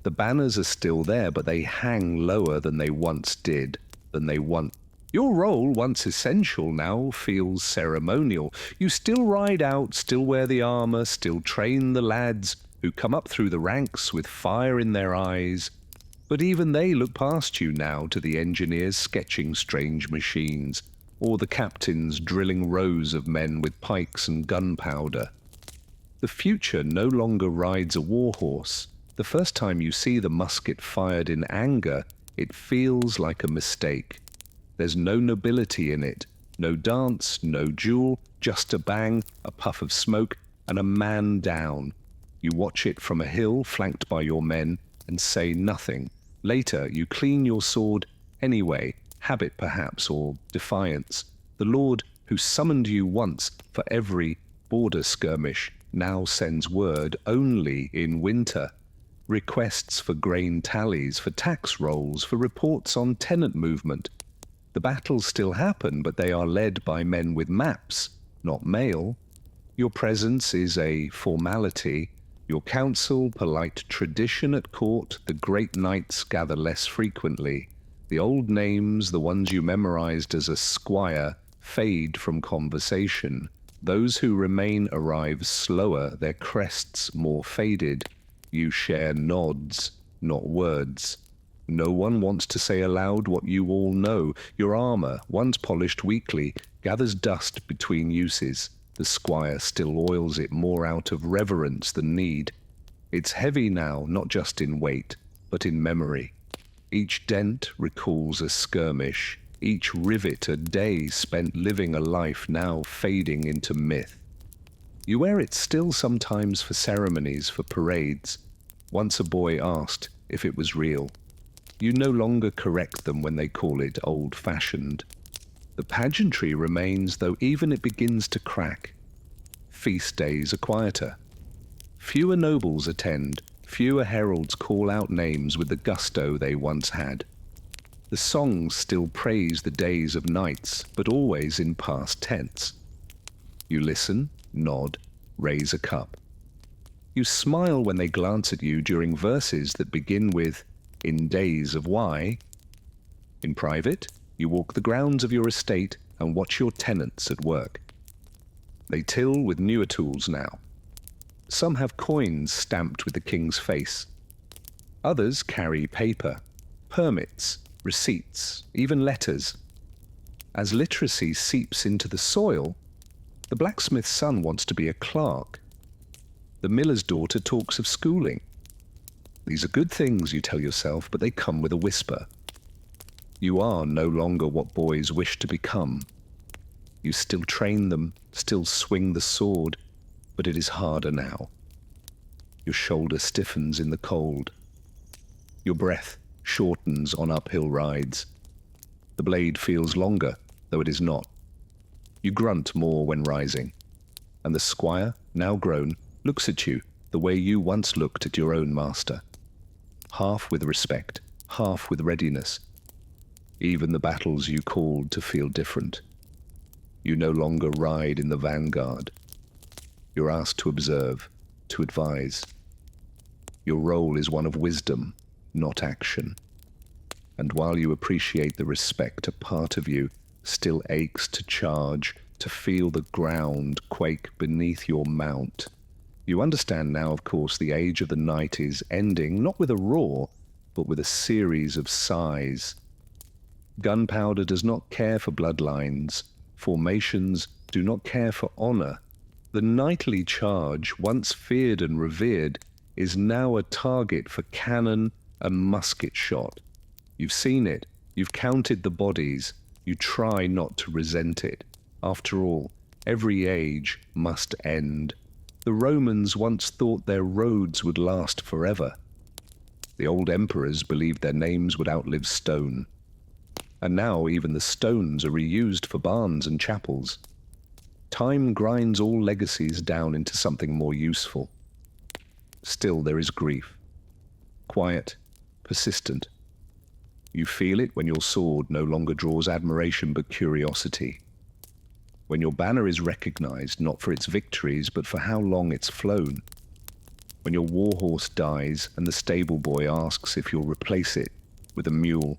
The banners are still there, but they hang lower than they once did, than they once Your role, once essential, now feels ceremonial. You still ride out, still wear the armor, still train the lads who come up through the ranks with fire in their eyes. But even they look past you now to the engineers sketching strange machines, or the captains drilling rows of men with pikes and gunpowder. The future no longer rides a war horse. The first time you see the musket fired in anger, it feels like a mistake. There's no nobility in it, no dance, no duel, just a bang, a puff of smoke, and a man down. You watch it from a hill flanked by your men and say nothing. Later, you clean your sword anyway, habit perhaps, or defiance. The Lord who summoned you once for every border skirmish now sends word only in winter. Requests for grain tallies, for tax rolls, for reports on tenant movement. The battles still happen, but they are led by men with maps, not mail. Your presence is a formality. Your counsel, polite tradition at court. The great knights gather less frequently. The old names, the ones you memorized as a squire, fade from conversation. Those who remain arrive slower, their crests more faded. You share nods, not words. No one wants to say aloud what you all know. Your armor, once polished weekly, gathers dust between uses. The squire still oils it more out of reverence than need. It's heavy now, not just in weight, but in memory. Each dent recalls a skirmish, each rivet a day spent living a life now fading into myth. You wear it still sometimes for ceremonies, for parades. Once a boy asked if it was real. You no longer correct them when they call it old-fashioned. The pageantry remains, though even it begins to crack. Feast days are quieter. Fewer nobles attend, fewer heralds call out names with the gusto they once had. The songs still praise the days of knights, but always in past tense. You listen, nod, raise a cup. You smile when they glance at you during verses that begin with, "In days of why." In private, you walk the grounds of your estate and watch your tenants at work. They till with newer tools now. Some have coins stamped with the king's face. Others carry paper, permits, receipts, even letters. As literacy seeps into the soil, the blacksmith's son wants to be a clerk. The miller's daughter talks of schooling. These are good things, you tell yourself, but they come with a whisper. You are no longer what boys wish to become. You still train them, still swing the sword, but it is harder now. Your shoulder stiffens in the cold. Your breath shortens on uphill rides. The blade feels longer, though it is not. You grunt more when rising, and the squire, now grown, looks at you the way you once looked at your own master. Half with respect, half with readiness. Even the battles you called to feel different. You no longer ride in the vanguard. You're asked to observe, to advise. Your role is one of wisdom, not action. And while you appreciate the respect, a part of you still aches to charge, to feel the ground quake beneath your mount. You understand now, of course, the age of the knight is ending, not with a roar, but with a series of sighs. Gunpowder does not care for bloodlines. Formations do not care for honor. The knightly charge, once feared and revered, is now a target for cannon and musket shot. You've seen it. You've counted the bodies. You try not to resent it. After all, every age must end. The Romans once thought their roads would last forever. The old emperors believed their names would outlive stone. And now even the stones are reused for barns and chapels. Time grinds all legacies down into something more useful. Still there is grief. Quiet, persistent. You feel it when your sword no longer draws admiration but curiosity. When your banner is recognized not for its victories but for how long it's flown. When your warhorse dies and the stable boy asks if you'll replace it with a mule.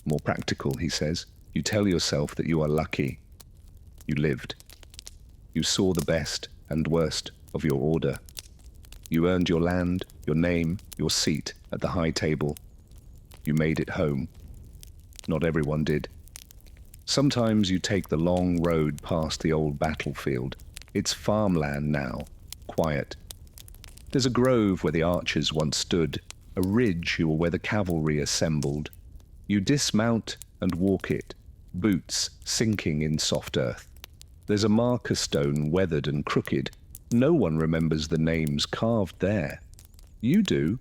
More practical, he says. You tell yourself that you are lucky. You lived. You saw the best and worst of your order. You earned your land, your name, your seat at the high table. You made it home. Not everyone did. Sometimes you take the long road past the old battlefield. It's farmland now, quiet. There's a grove where the archers once stood, a ridge where the cavalry assembled. You dismount and walk it, boots sinking in soft earth. There's a marker stone weathered and crooked. No one remembers the names carved there. You do.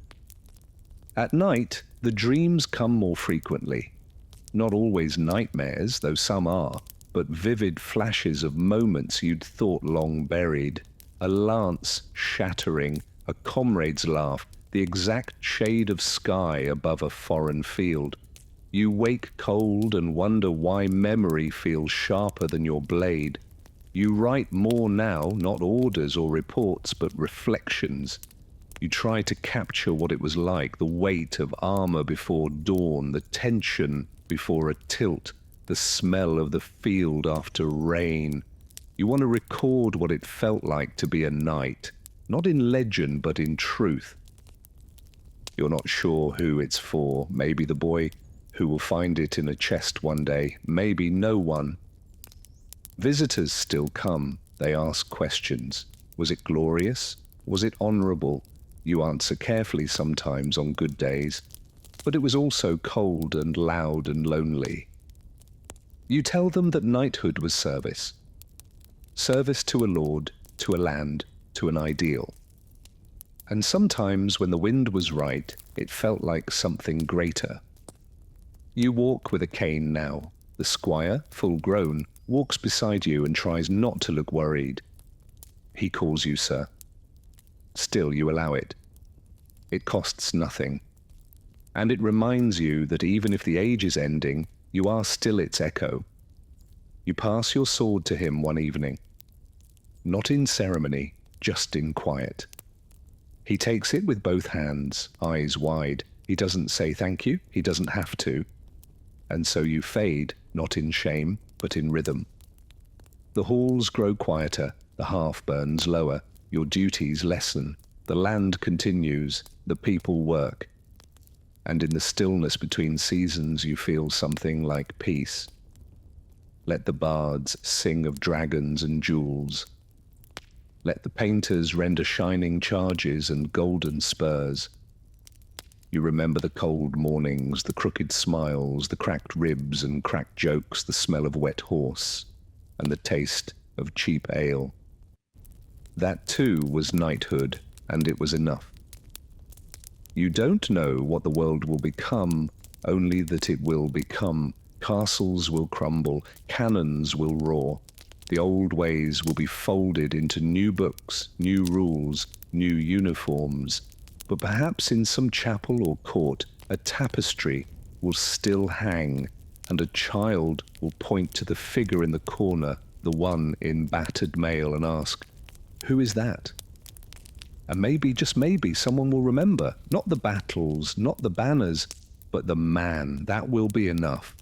At night, the dreams come more frequently. Not always nightmares, though some are, but vivid flashes of moments you'd thought long buried. A lance shattering, a comrade's laugh, the exact shade of sky above a foreign field. You wake cold and wonder why memory feels sharper than your blade. You write more now, not orders or reports, but reflections. You try to capture what it was like, the weight of armor before dawn, the tension before a tilt, the smell of the field after rain. You want to record what it felt like to be a knight, not in legend, but in truth. You're not sure who it's for, maybe the boy who will find it in a chest one day, maybe no one. Visitors still come, they ask questions. Was it glorious? Was it honorable? You answer carefully sometimes on good days, but it was also cold and loud and lonely. You tell them that knighthood was service. Service to a lord, to a land, to an ideal. And sometimes when the wind was right, it felt like something greater. You walk with a cane now. The squire, full grown, walks beside you and tries not to look worried. He calls you sir. Still you allow it. It costs nothing. And it reminds you that even if the age is ending, you are still its echo. You pass your sword to him one evening. Not in ceremony, just in quiet. He takes it with both hands, eyes wide. He doesn't say thank you, he doesn't have to. And so you fade, not in shame, but in rhythm. The halls grow quieter, the hearth burns lower, your duties lessen, the land continues, the people work. And in the stillness between seasons you feel something like peace. Let the bards sing of dragons and jewels. Let the painters render shining charges and golden spurs. You remember the cold mornings, the crooked smiles, the cracked ribs and cracked jokes, the smell of wet horse, and the taste of cheap ale. That too was knighthood, and it was enough. You don't know what the world will become, only that it will become. Castles will crumble, cannons will roar. The old ways will be folded into new books, new rules, new uniforms. But perhaps in some chapel or court, a tapestry will still hang, and a child will point to the figure in the corner, the one in battered mail, and ask, "Who is that?" And maybe, just maybe, someone will remember, not the battles, not the banners, but the man. That will be enough.